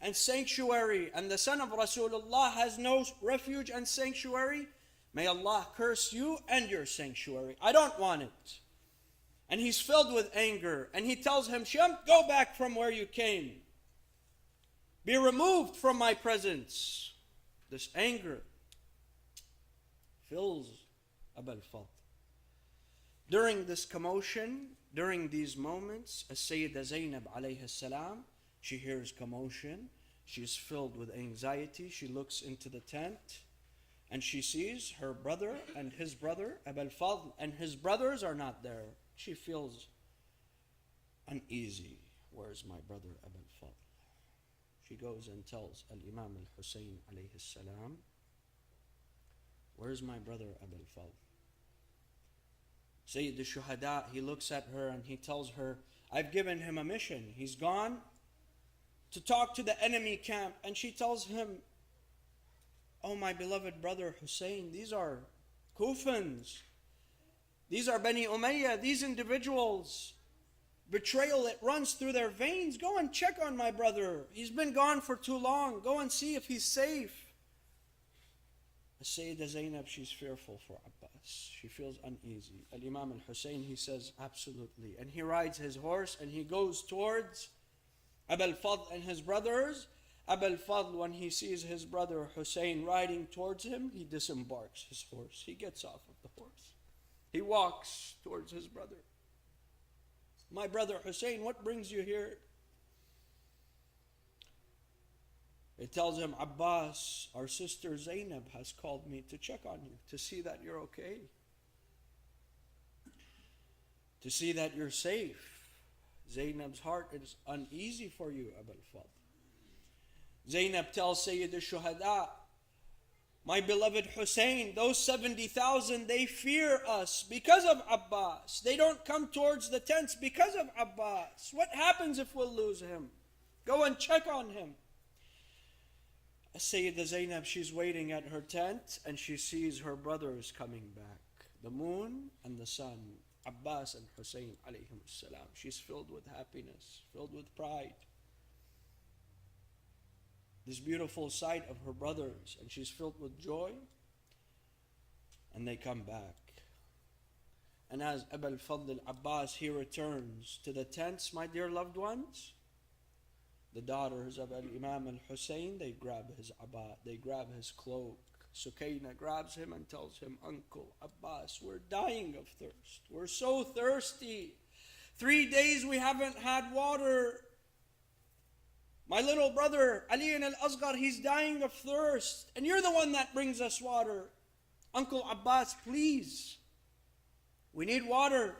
and sanctuary, and the son of Rasulullah has no refuge and sanctuary? May Allah curse you and your sanctuary. I don't want it. And he's filled with anger, and he tells him, Sham, go back from where you came. Be removed from my presence. This anger fills Abu al-Fadl. During this commotion, during these moments, Sayyida Zainab alayhi salam, she hears commotion. She's filled with anxiety. She looks into the tent and she sees her brother and his brother, Abu al-Fadl, and his brothers are not there. She feels uneasy. Where's my brother Abu al-Fadl? She goes and tells Al-Imam al-Hussein alayhi salam, where's my brother Abu al-Fadl? Sayyid al-Shuhada, he looks at her and he tells her, I've given him a mission. He's gone to talk to the enemy camp. And she tells him, oh my beloved brother Hussein, these are Kufans. These are Bani Umayyah, these individuals. Betrayal, it runs through their veins. Go and check on my brother. He's been gone for too long. Go and see if he's safe. Sayyida Zainab, she's fearful for Abbas. She feels uneasy. Al-Imam al-Hussein, he says, absolutely. And he rides his horse and he goes towards Abu al-Fadl and his brothers. Abu al-Fadl, when he sees his brother Hussein riding towards him, he disembarks his horse. He gets off of the horse. He walks towards his brother. My brother Hussein, what brings you here? He tells him, Abbas, our sister Zainab has called me to check on you, to see that you're okay, to see that you're safe. Zainab's heart is uneasy for you, Abu al-Fadl. Zainab tells Sayyid al-Shuhada, my beloved Hussein, those 70,000, they fear us because of Abbas. They don't come towards the tents because of Abbas. What happens if we'll lose him? Go and check on him. Sayyida Zainab, she's waiting at her tent and she sees her brothers coming back. The moon and the sun, Abbas and Hussein alayhim salam. She's filled with happiness, filled with pride. This beautiful sight of her brothers, and she's filled with joy. And they come back. And as Abu al-Fadl Abbas, he returns to the tents, my dear loved ones, the daughters of Al-Imam al-Hussein, they grab his abba, they grab his cloak. Sukaina grabs him and tells him, Uncle Abbas, we're dying of thirst. We're so thirsty. 3 days we haven't had water. My little brother, Ali al-Asghar, he's dying of thirst. And you're the one that brings us water. Uncle Abbas, please. We need water.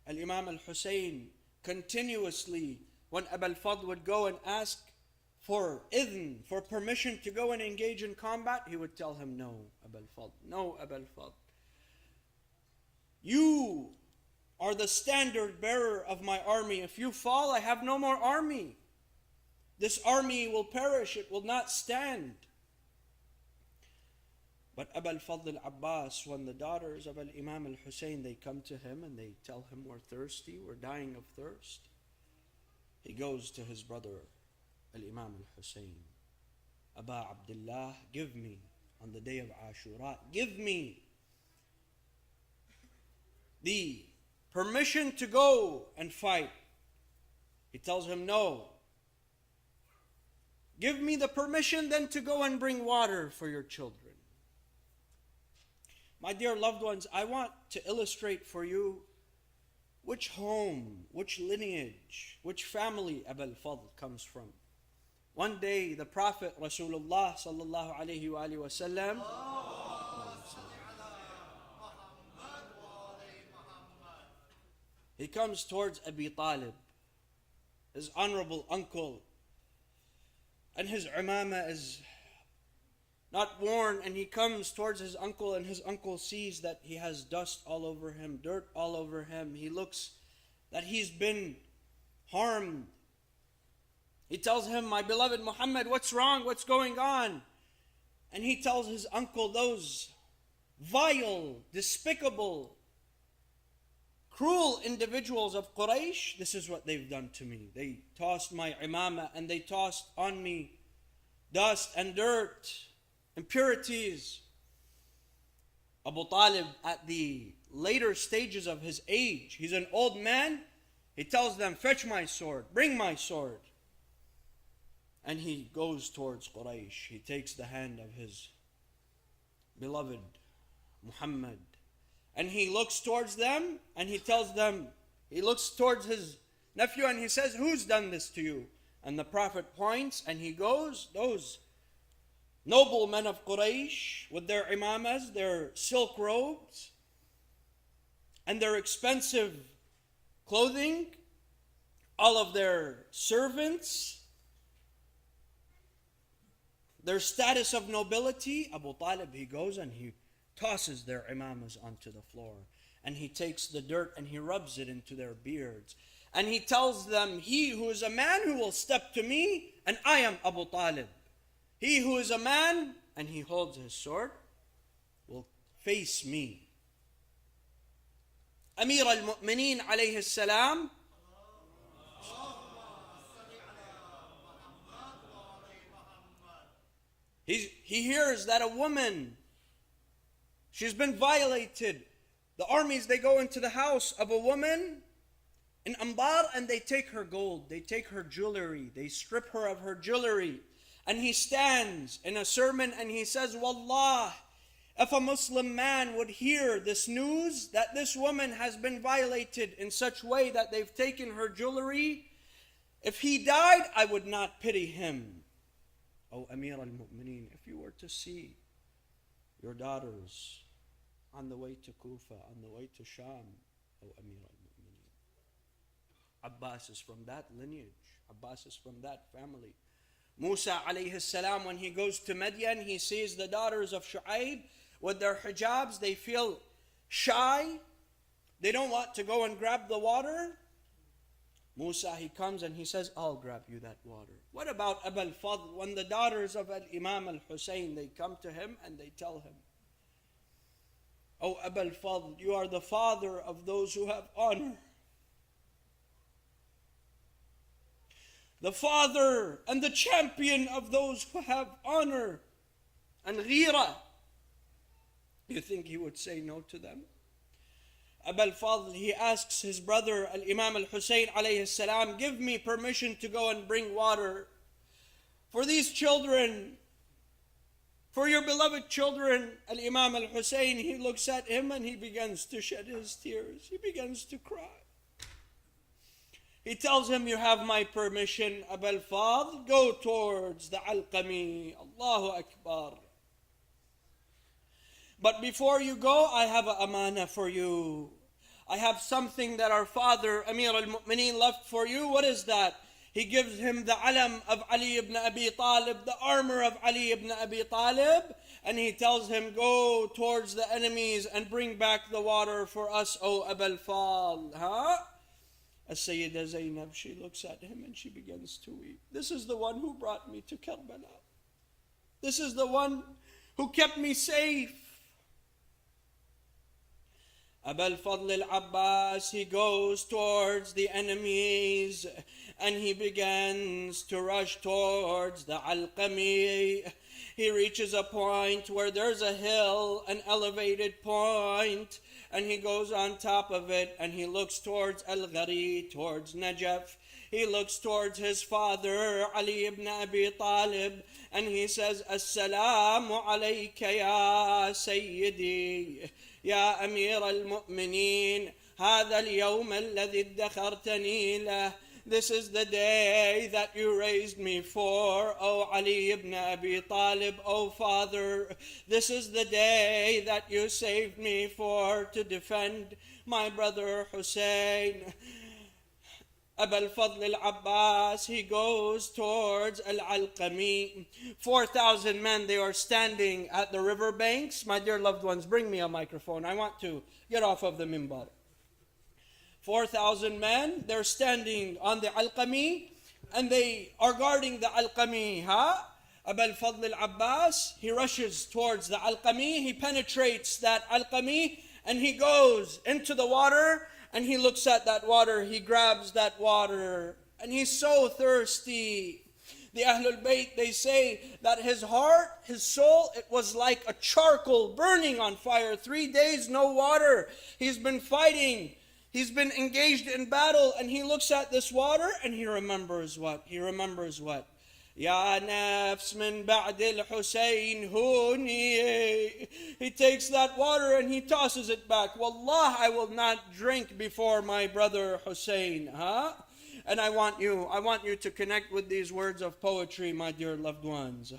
Al-Imam al-Hussein continuously, when Abu al-Fadl would go and ask for idhn, for permission to go and engage in combat, he would tell him, no, Abu al-Fadl, no, Abu al-Fadl. You are the standard bearer of my army. If you fall, I have no more army. This army will perish, it will not stand. But Abu al-Fadl Abbas, when the daughters of Al-Imam al-Hussein, they come to him and they tell him, we're thirsty, we're dying of thirst. He goes to his brother, Al-Imam al-Hussein. Aba Abdullah, give me, on the day of Ashura, give me the permission to go and fight. He tells him, no. Give me the permission then to go and bring water for your children. My dear loved ones, I want to illustrate for you which home, which lineage, which family Abu al-Fadl comes from. One day the Prophet Rasulullah sallallahu alayhi wa sallam, he comes towards Abi Talib his honorable uncle, and his imama is not worn, and he comes towards his uncle, and his uncle sees that he has dust all over him, dirt all over him. He looks that he's been harmed. He tells him, "My beloved Muhammad, what's wrong? What's going on?" And he tells his uncle, "Those vile, despicable, cruel individuals of Quraysh, this is what they've done to me. They tossed my imama and they tossed on me dust and dirt, impurities." Abu Talib, at the later stages of his age, he's an old man, he tells them, "Fetch my sword, bring my sword." And he goes towards Quraysh. He takes the hand of his beloved Muhammad, and he looks towards them, and he tells them, he looks towards his nephew, and he says, "Who's done this to you?" And the Prophet points, and he goes, those noble men of Quraysh with their imamas, their silk robes, and their expensive clothing, all of their servants, their status of nobility. Abu Talib, he goes and he tosses their imamas onto the floor, and he takes the dirt and he rubs it into their beards, and he tells them, "He who is a man who will step to me, and I am Abu Talib. He who is a man," and he holds his sword, "will face me." Amir al-Mu'mineen alayhi salam, he hears that a woman, she's been violated. The armies, they go into the house of a woman in Ambar, and they take her gold, they take her jewelry, they strip her of her jewelry. And he stands in a sermon and he says, "Wallah, if a Muslim man would hear this news that this woman has been violated in such way that they've taken her jewelry, if he died, I would not pity him." Oh, Amir al-Mu'mineen, if you were to see your daughters on the way to Kufa, on the way to Sham, oh, Amir al-Mu'mineen, Abbas is from that lineage. Abbas is from that family. Musa alayhi salam, when he goes to Madian, he sees the daughters of Shu'aib with their hijabs. They feel shy. They don't want to go and grab the water. Musa, he comes and he says, "I'll grab you that water." What about Abu al-Fadl? When the daughters of Imam al-Hussein, they come to him and they tell him, "Oh, Abu al-Fadl, you are the father of those who have honor. The father and the champion of those who have honor and ghira." You think he would say no to them? Abu al-Fadl, he asks his brother al-Imam al-Hussein alayhi salam, "Give me permission to go and bring water for these children, for your beloved children." Al-Imam al-Hussein, he looks at him and he begins to shed his tears. He begins to cry. He tells him, "You have my permission, Abu al-Fadl. Go towards the Alqami." Allahu Akbar. "But before you go, I have an amana for you. I have something that our father, Amir al-Mu'mineen, left for you." What is that? He gives him the alam of Ali ibn Abi Talib, the armor of Ali ibn Abi Talib, and he tells him, "Go towards the enemies and bring back the water for us, O Abu al-Fadl." As-Sayyida Zainab, she looks at him and she begins to weep. "This is the one who brought me to Karbala. This is the one who kept me safe." Abu al-Fadl al-Abbas, he goes towards the enemies and he begins to rush towards the Alqami. He reaches a point where there's a hill, an elevated point, and he goes on top of it and he looks towards Al-Ghari, towards Najaf. He looks towards his father, Ali ibn Abi Talib, and he says, "Assalamu alayka ya Sayyidi, ya Amir al-Mu'mineen, هذا اليوم الذي ادخرتني له." This is the day that you raised me for, O Ali ibn Abi Talib, O father. This is the day that you saved me for, to defend my brother Hussein. Abu al-Fadl al-Abbas, he goes towards Al-Alqami. 4,000 men, they are standing at the riverbanks. My dear loved ones, bring me a microphone. I want to get off of the mimbar. 4,000 men, they're standing on the Alqami, and they are guarding the Alqami. Abu al-Fadl al-Abbas, he rushes towards the Alqami, he penetrates that Alqami, and he goes into the water, and he looks at that water, he grabs that water, and he's so thirsty. The Ahlul Bayt, they say that his heart, his soul, it was like a charcoal burning on fire. 3 days, no water. He's been fighting. He's been engaged in battle, and he looks at this water, and he remembers what? He remembers what? Ya nafs min ba'd al-Husayn huni. He takes that water and he tosses it back. Wallah, I will not drink before my brother Hussein. And I want you to connect with these words of poetry, my dear loved ones.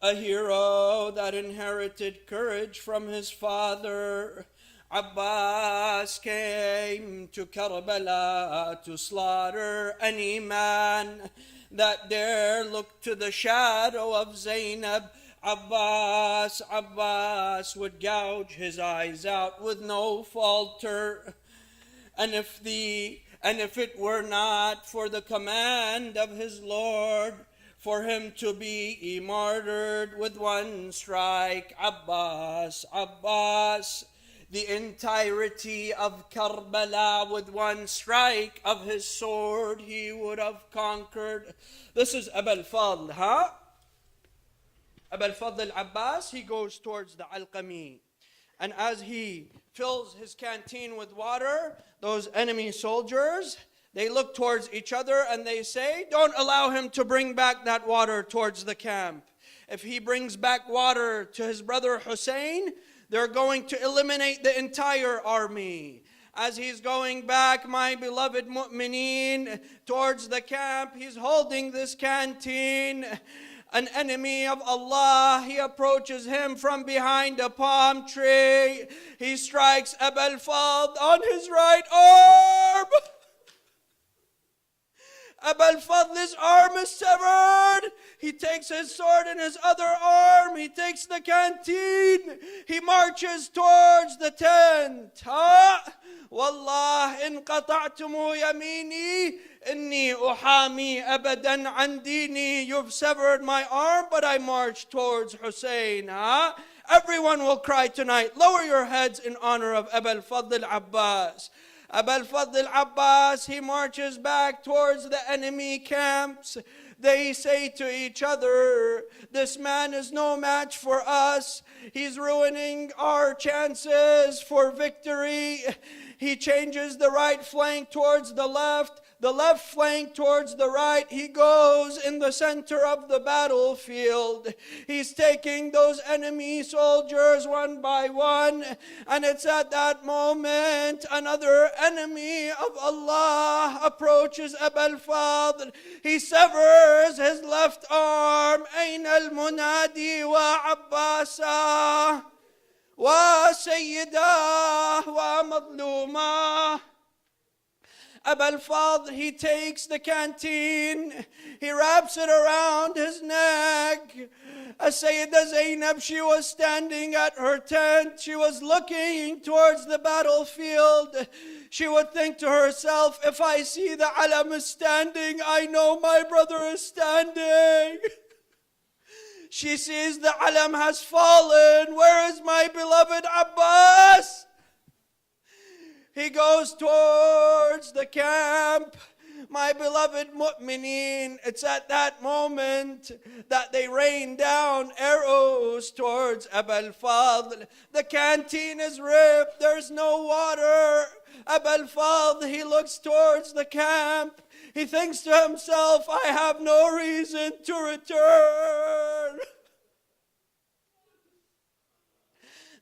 A hero that inherited courage from his father, Abbas came to Karbala to slaughter any man that dare look to the shadow of Zainab. Abbas would gouge his eyes out with no falter. And if it were not for the command of his Lord, for him to be martyred with one strike, Abbas, the entirety of Karbala with one strike of his sword he would have conquered. This is Abu al-Fadl, Abu al-Fadl al-Abbas, he goes towards the Alqami. And as he fills his canteen with water, those enemy soldiers, they look towards each other and they say, don't allow him to bring back that water towards the camp. If he brings back water to his brother Hussein, they're going to eliminate the entire army. As he's going back, my beloved mu'mineen, towards the camp, he's holding this canteen. An enemy of Allah, he approaches him from behind a palm tree. He strikes Abu al-Fadl on his right arm. Abu al-Fadl's arm is severed. He takes his sword in his other arm. He takes the canteen. He marches towards the tent. Wallah, in qata'tumu yamini, inni uhami abadan an dini. You've severed my arm, but I march towards Hussein. Everyone will cry tonight. Lower your heads in honor of Abu al-Fadl al-Abbas. Abu al-Fadl al-Abbas, he marches back towards the enemy camps. They say to each other, this man is no match for us. He's ruining our chances for victory. He changes the right flank towards the left flank towards the right. He goes in the center of the battlefield. He's taking those enemy soldiers one by one. And it's at that moment another enemy of Allah approaches Abu al-Fadl. He severs his left arm. Ayn al-munadi wa Abbasa wa Sayyida wa Madluma. Abu al-Fadl, he takes the canteen, he wraps it around his neck. Sayyidah Zainab, she was standing at her tent, she was looking towards the battlefield. She would think to herself, if I see the alam is standing, I know my brother is standing. She sees the alam has fallen. Where is my beloved Abbas? He goes towards the camp. My beloved mu'mineen, it's at that moment that they rain down arrows towards Abu al-Fadl. The canteen is ripped, there's no water. Abu al-Fadl, he looks towards the camp. He thinks to himself, I have no reason to return.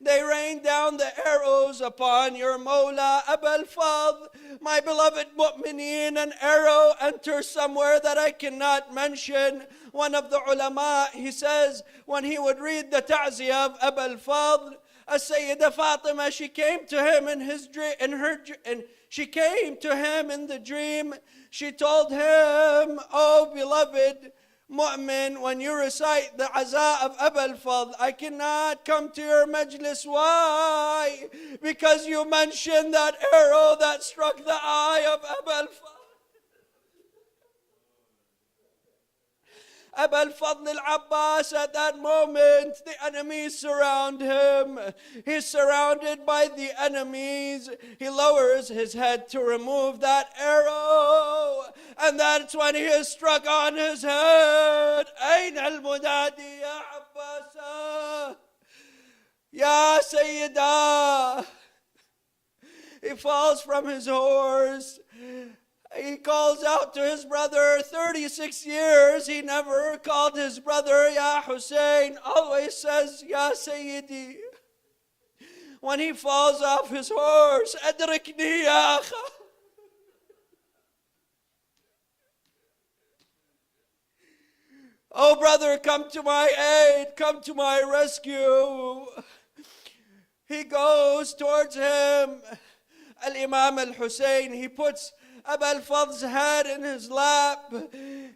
They rain down the arrows upon your Mawla. Abu al-Fadl, my beloved mu'mineen, an arrow enters somewhere that I cannot mention. One of the ulama, he says, when he would read the ta'ziyah of Abu al-Fadl, Sayyidah Fatima, she came to him in his dream, and she came to him in the dream. She told him, "Oh beloved Mu'min, when you recite the Aza of Abu al-Fadl, I cannot come to your Majlis." Why? Because you mentioned that arrow that struck the eye of Abu al-Fadl. Abu al-Fadl al-Abbas, at that moment, the enemies surround him. He's surrounded by the enemies. He lowers his head to remove that arrow. And that's when he is struck on his head. Ayn al-Munadi ya Abbas, ya Sayyidah. He falls from his horse. He calls out to his brother. 36 years he never called his brother Ya Hussein, always says Ya Sayyidi. When he falls off his horse, Adrikni ya akha. Oh brother, come to my aid, come to my rescue. He goes towards him. Al-Imam al-Hussein, he puts Abu al-Fadl's head in his lap.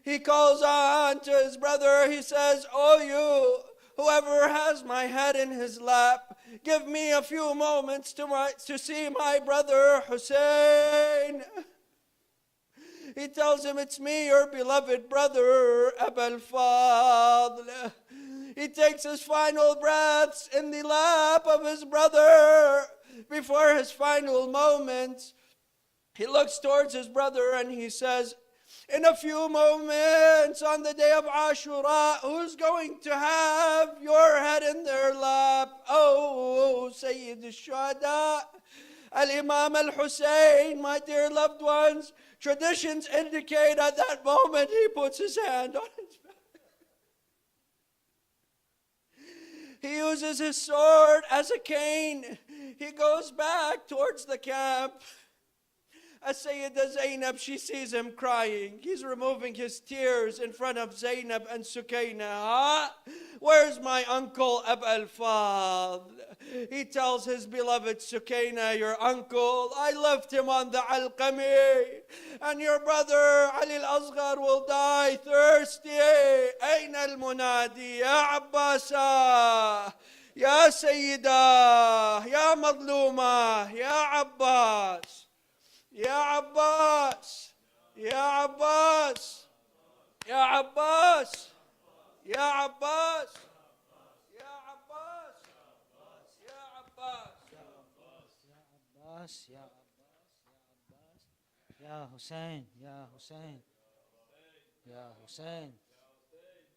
He calls on to his brother. He says, "Oh you, whoever has my head in his lap, give me a few moments to see my brother Hussein." He tells him, "It's me, your beloved brother, Abu al-Fadl." He takes his final breaths in the lap of his brother before his final moments. He looks towards his brother and he says, "In a few moments on the day of Ashura, who's going to have your head in their lap?" Oh, Sayyid al-Shuhada, Al-Imam al-Hussein, my dear loved ones, traditions indicate at that moment he puts his hand on his back. He uses his sword as a cane. He goes back towards the camp. Sayyidah Zainab, she sees him crying. He's removing his tears in front of Zainab and Sukayna. "Where's my uncle Abu al-Fadl?" He tells his beloved Sukayna, "Your uncle, I left him on the Alqami, and your brother Ali al-Asghar will die thirsty. Ayn al-Munadi, ya Abbasa, ya Sayyida, ya Madluma, ya Abbas. Ya Abbas, Ya Abbas, Ya Abbas, Ya Abbas, Ya Abbas, Ya Abbas, Ya Abbas, Ya Hussein, Ya Hussein, Ya Hussein,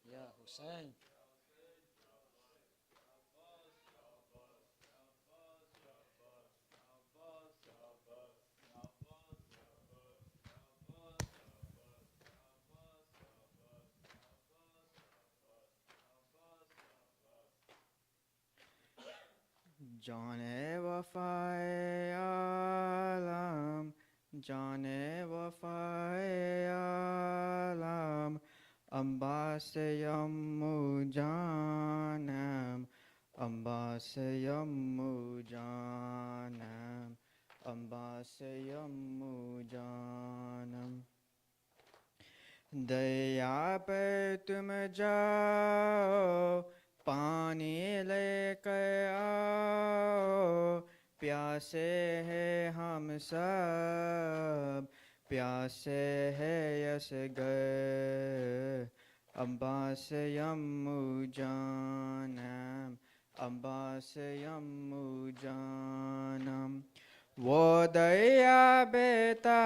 Ya Hussein. जाने वफाए आलम, जाने वफाए आलम, अम्बास यम्मु जानम, अम्बास यम्मु जानम, अम्बास यम्मु जानम। दया पे तुम जाओ, पानी लेकर आओ, प्यासे हैं हम सब, प्यासे हैं यसगर, अब्बास यम्मु जानम, अब्बास यम्मु जानम। वो दरिया बहता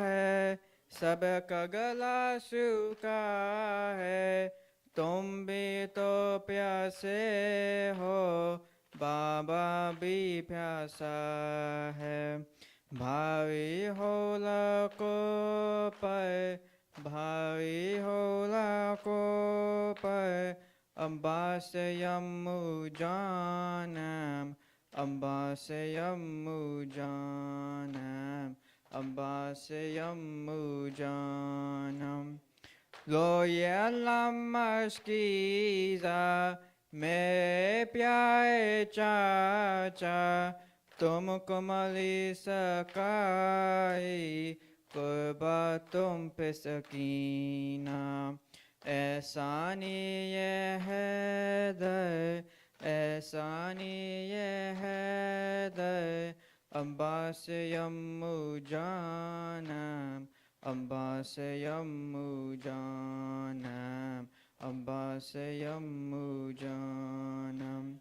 है, सबका गला सूखा है, तुम भी तो प्यासे हो, बाबा भी प्यासा है। भावी हो लाखों पर, भावी हो लाखों पर, अब्बास यम्मु जानम, अब्बास यम्मु जानम, अब्बास यम्मु जानम। लो ये अल्लाह मशकीज़ा, میرے پیارے چاچا تم کو ملی سکائی قربا تم پہ سکینہ احسانی یہ حیدر احسانی یہ حیدر عباس یمو جانم عباس یمو جانم عباس یمو جانم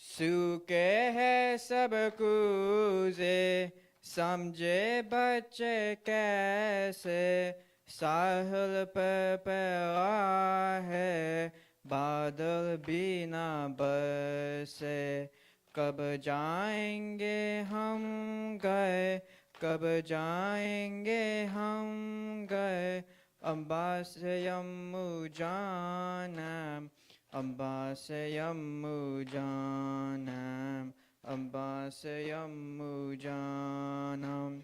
سوکے ہے سب کوزے سمجھے بچے کیسے ساحل پر پیغا ہے بادل بھی نہ برسے کب جائیں گے ہم گئے کب جائیں گے ہم گئے عباس یمو جانم عباس یمو جانم عباس یمو جانم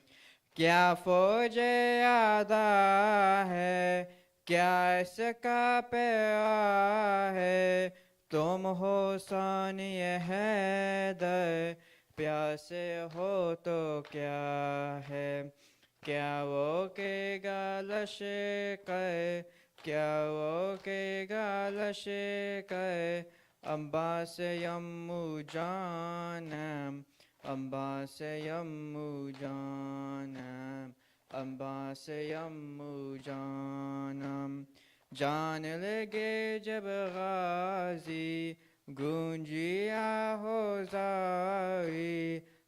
کیا فوج آدھا ہے کیا اس کا پیغا ہے تم ہو ثانی حیدر پیاسے ہو تو کیا ہے کیا وہ کہ لشکر کیا وہ کہ لشکر عباس یمو جانم عباس یمو جانم عباس یمو جانم جان لگے جب غازی گونجی آہوزاری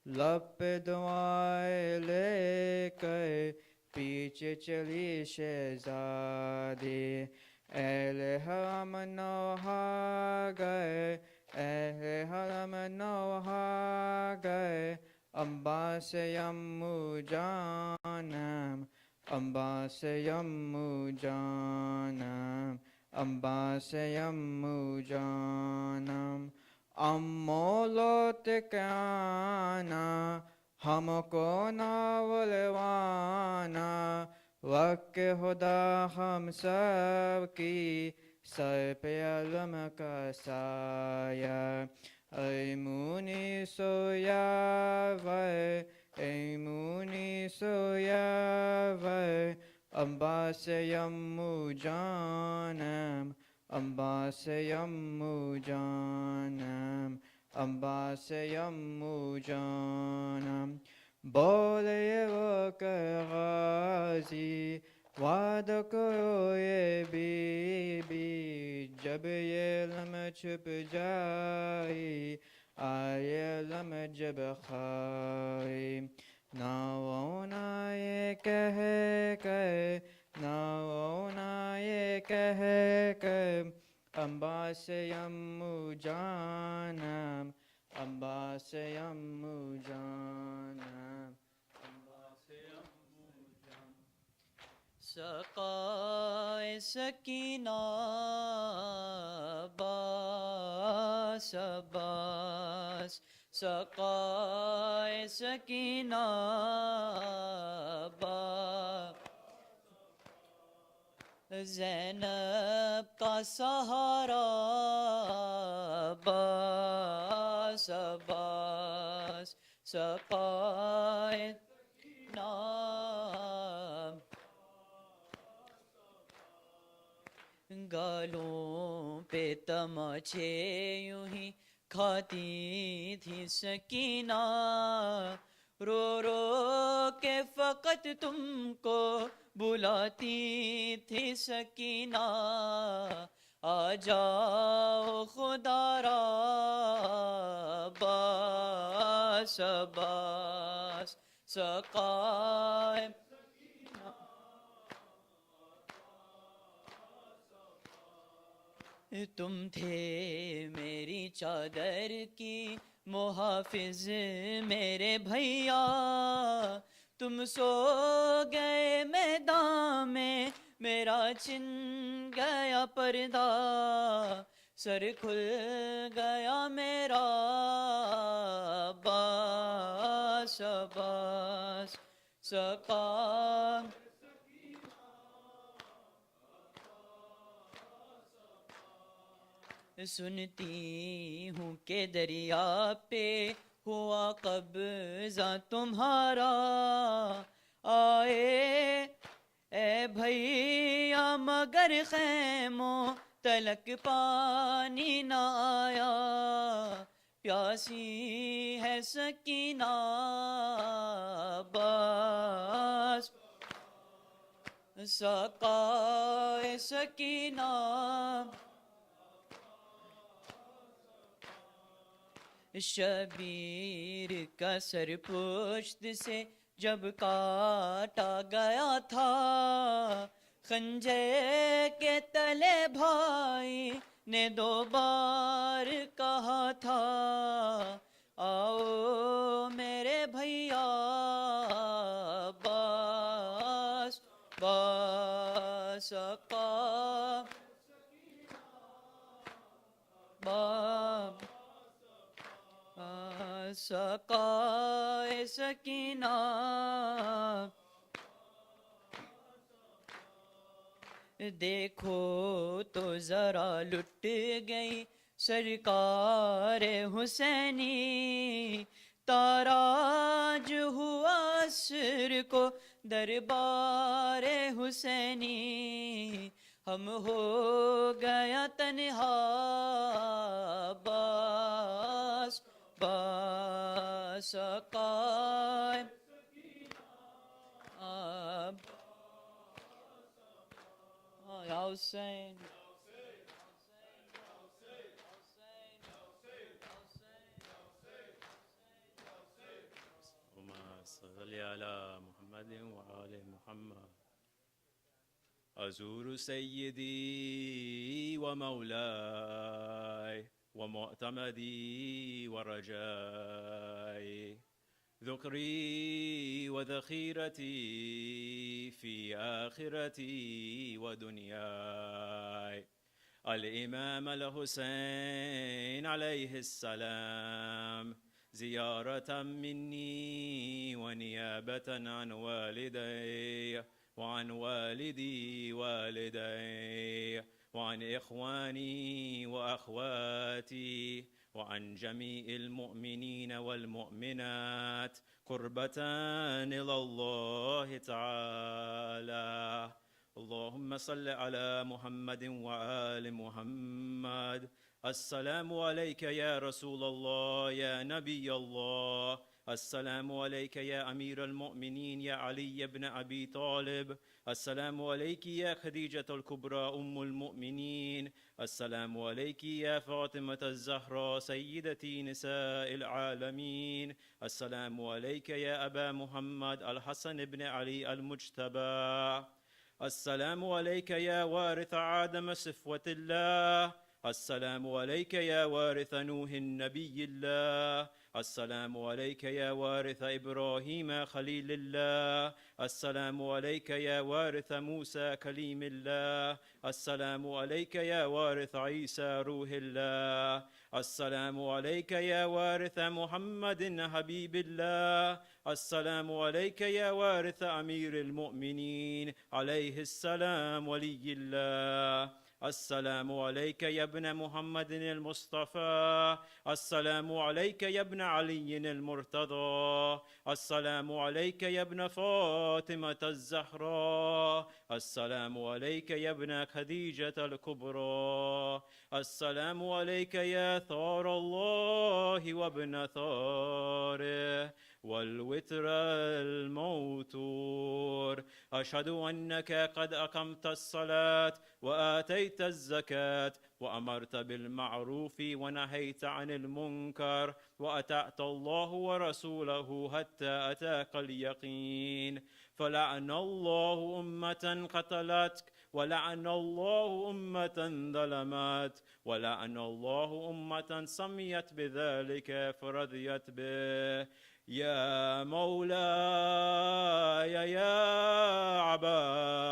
لب پہ دعائیں لے کر پیچھے چلی شہزادی اہل حرم نوحہ گئے اہل حرم نوحہ گئے عباس یمو جانم عباس یمو جانم عباس یمو جانم امو لوٹ کے آنا ہم کو نہ بلوانا وقت خدا ہم سب کی سر پہ علم کا سایہ اے مونی سویا ور اے مونی سویا ور عباس یمو جانم عباس یمو جانم عباس یمو جانم بولے وہ کہ غازی وعد کرو یہ بی جب یہ علم چھپ جائی آئے علم جب خائی نہ وہ نہ یہ کہہ کر نہ وہ نہ یہ کہہ کر عباس یمو جانم عباس یمو جانم عباس یمو جانم سقائے سکینہ عباس عباس سقائے سکینہ عباس زینب کا سہارا عباس عباس سقائے نام گالوں پہ تماچے یوں ہی کھاتی تھی سکینہ رو رو کے فقط تم کو بلاتی تھی سکینہ آ جاؤ خدا را عباس عباس سقائے تم تھے میری چادر کی محافظ میرے بھیا تم سو گئے میدان میں میرا چھن گیا پردہ سر کھل گیا میرا عباس عباس سقا सुनती हूँ के दरिया पे हुआ कब्जा तुम्हारा, आए ए भैया मगर खैमों तलक पानी न आया, प्यासी है सकीना बस सकाए सकीना। शबीर का सर पुश्त से जब काटा गया था, खंजर के तले भाई ने 2 बार कहा था, आओ मेरे भैया बस बस सकाए सकीना। देखो तो जरा लुट गई सरकार हुसैनी, ताराज हुआ असर को दरबार हुसैनी, हम हो गया तन्हा बस बस सकाए या Hussain. صل على محمد وآل محمد. أزور سيدي ومولاي ومعتمدي ورجاي، ذكري وذخيرتي في آخرتي ودنياي، الإمام الحسين عليه السلام، زيارة مني ونيابة عن والدي وعن والدي والدي وعن إخواني وأخواتي وعن جميع المؤمنين والمؤمنات، قربة إلى الله تعالى. اللهم صل على محمد وآل محمد. السلام عليك يا رسول الله يا نبي الله، السلام عليك يا أمير المؤمنين يا علي بن أبي طالب، السلام عليك يا خديجة الكبرى أم المؤمنين، السلام عليك يا فاطمة الزهراء سيدتي نساء العالمين، السلام عليك يا أبا محمد الحسن بن علي المجتبى، السلام عليك يا وارث آدم صفوة الله، السلام عليك يا وارث نوح النبي الله، السلام عليك يا وارث إبراهيم خليل الله، السلام عليك يا وارث موسى كليم الله، السلام عليك يا وارث عيسى روح الله، السلام عليك يا وارث محمد حبيب الله، السلام عليك يا وارث أمير المؤمنين عليه السلام ولي الله، السلام عليك يا ابن محمد المصطفى، السلام عليك يا ابن علي المرتضى، السلام عليك يا ابن فاطمة الزهراء، السلام عليك يا ابن خديجة الكبرى، السلام عليك يا ثار الله وابن ثاره والوتر الموتور، أشهد أنك قد أقمت الصلاة وآتيت الزكاة وأمرت بالمعروف ونهيت عن المنكر وأطعت الله ورسوله حتى أتاك اليقين، فلعن الله أمة قتلتك ولعن الله أمة ظلمت ولعن الله أمة سميت بذلك فرضيت به. يا مولاي يا أبا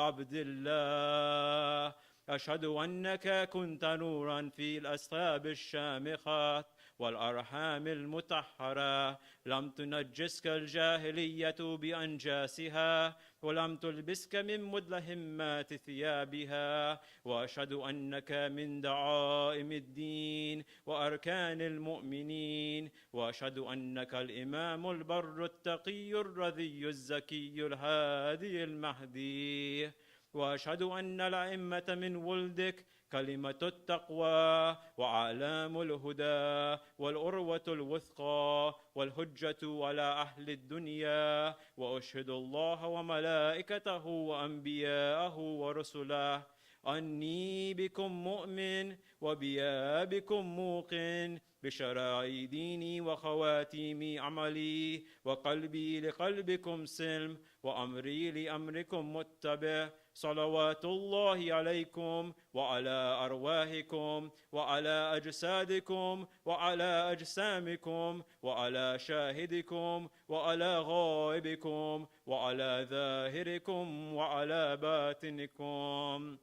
عبد الله، أشهد أنك كنت نورا في الأسباب الشامخات والأرحام المطهرة. لم تنجسك الجاهلية بأنجاسها، ولم تلبسك من مدلهمات ثيابها. وأشهد أنك من دعائم الدين وأركان المؤمنين. وأشهد أنك الإمام البر التقي الرضي الزكي الهادي المهدي. وأشهد أن الأئمة من ولدك كلمة التقوى وأعلام الهدى والأروة الوثقى والحجة على أهل الدنيا. وأشهد الله وملائكته وأنبياءه ورسله أني بكم مؤمن وبيا بكم موقن، بشرائع ديني وخواتيم عملي، وقلبي لقلبكم سلم، وأمري لأمركم متبع. صلوات الله عليكم وعلى أرواحكم وعلى أجسادكم وعلى أجسامكم وعلى شاهدكم وعلى غائبكم وعلى ظاهركم وعلى باطنكم.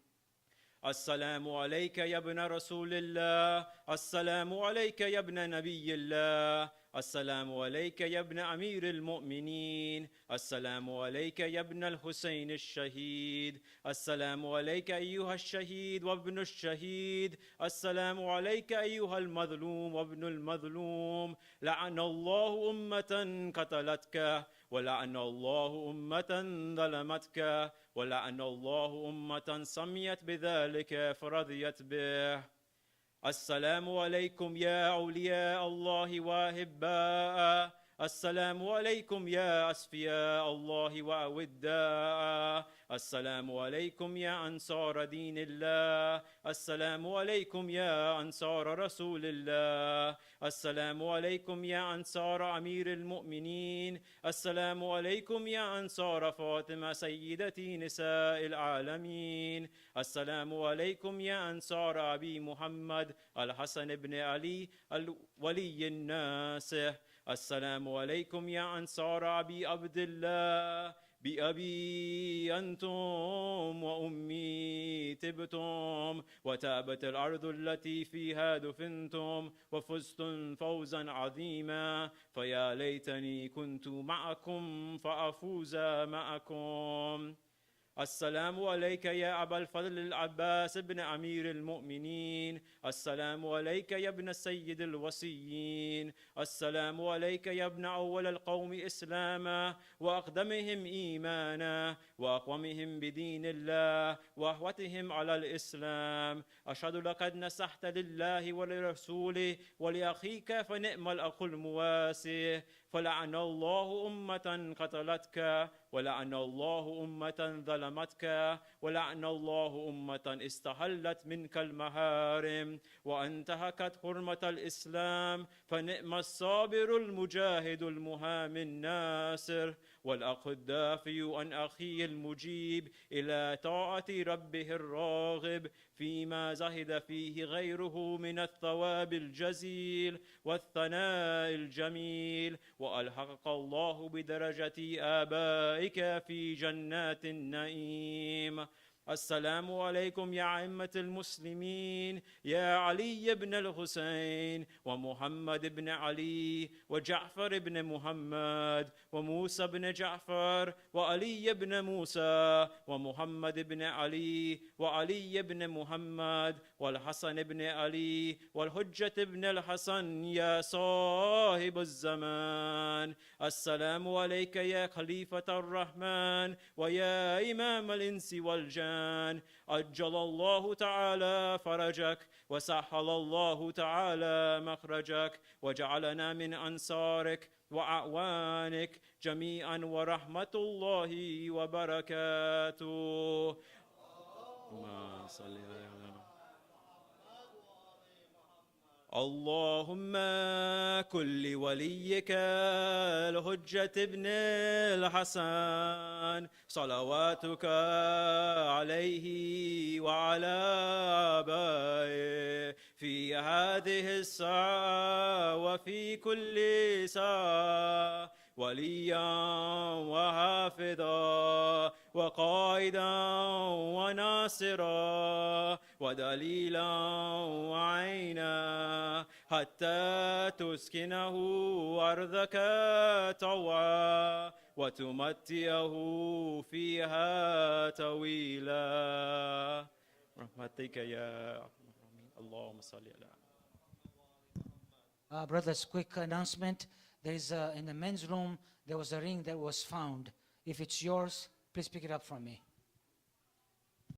السلام عليك يا ابن رسول الله، السلام عليك يا ابن نبي الله، السلام عليك يا ابن أمير المؤمنين، السلام عليك يا ابن الحسين الشهيد، السلام عليك أيها الشهيد وابن الشهيد، السلام عليك أيها المظلوم وابن المظلوم. لعن الله أمة قتلتك، ولعن الله أمة ظلمتك، ولعن الله أمة سميت بذلك فرضيت به. السلام عليكم يا أولياء الله وأحباء، السلام عليكم يا أصفياء الله وأوداء، السلام عليكم يا أنصار دين الله، السلام عليكم يا أنصار رسول الله، السلام عليكم يا أنصار أمير المؤمنين، السلام عليكم يا أنصار فاطمة سيدتي نساء العالمين، السلام عليكم يا أنصار أبي محمد الحسن بن علي الولي الناصح، السلام عليكم يا أنصار أبي عبد الله. بأبي أنتم وأمي تبتم، وتابت الأرض التي فيها دفنتم، وفزتم فوزا عظيما. فيا ليتني كنت معكم فأفوز معكم. السلام عليك يا أبا الفضل العباس بن أمير المؤمنين، السلام عليك يا ابن السيد الوصيين، السلام عليك يا ابن أول القوم إسلاما وأقدمهم إيمانا وأقومهم بدين الله وأحوتهم على الإسلام. أشهد لقد نصحت لله ولرسوله ولأخيك فنعم الأخ المواسي. فلعن الله أمة قتلتك، ولعن الله أمة ظلمتك، ولعن الله أمة استحلت منك المحارم وانتهكت حرمة الإسلام. فنعم الصابر المجاهد المهام الناصر، والأخ الدافع عن أخيه المجيب إلى طاعة ربه الراغب فيما زهد فيه غيره من الثواب الجزيل والثناء الجميل. وألحقك الله بدرجة آبائك في جنات النعيم. السلام عليكم يا أئمة المسلمين، يا علي بن الحسين ومحمد بن علي وجعفر بن محمد وموسى بن جعفر وعلي بن موسى ومحمد بن علي وعلي بن محمد والحسن بن علي والحجة بن الحسن يا صاحب الزمان. السلام عليك يا خليفة الرحمن ويا إمام الإنس والجان. أجل الله تعالى فرجك وسهل الله تعالى مخرجك، وجعلنا من أنصارك وأعوانك جميعا، ورحمة الله وبركاته. اللهم صل على اللهم كن لوليك الحجة ابن الحسن صلواتك عليه وعلى آبائه في هذه الساعة وفي كل ساعة، وليا وحافظا وقائدا وناصرا ودليلا وعينا حتى تسكنه أرضك طوعا وتمتعه فيها طويلا رحمتك يا أرحم الراحمين اللهم صل على Brothers, quick announcement. There is in the men's room, there was a ring that was found. If it's yours, please pick it up from me.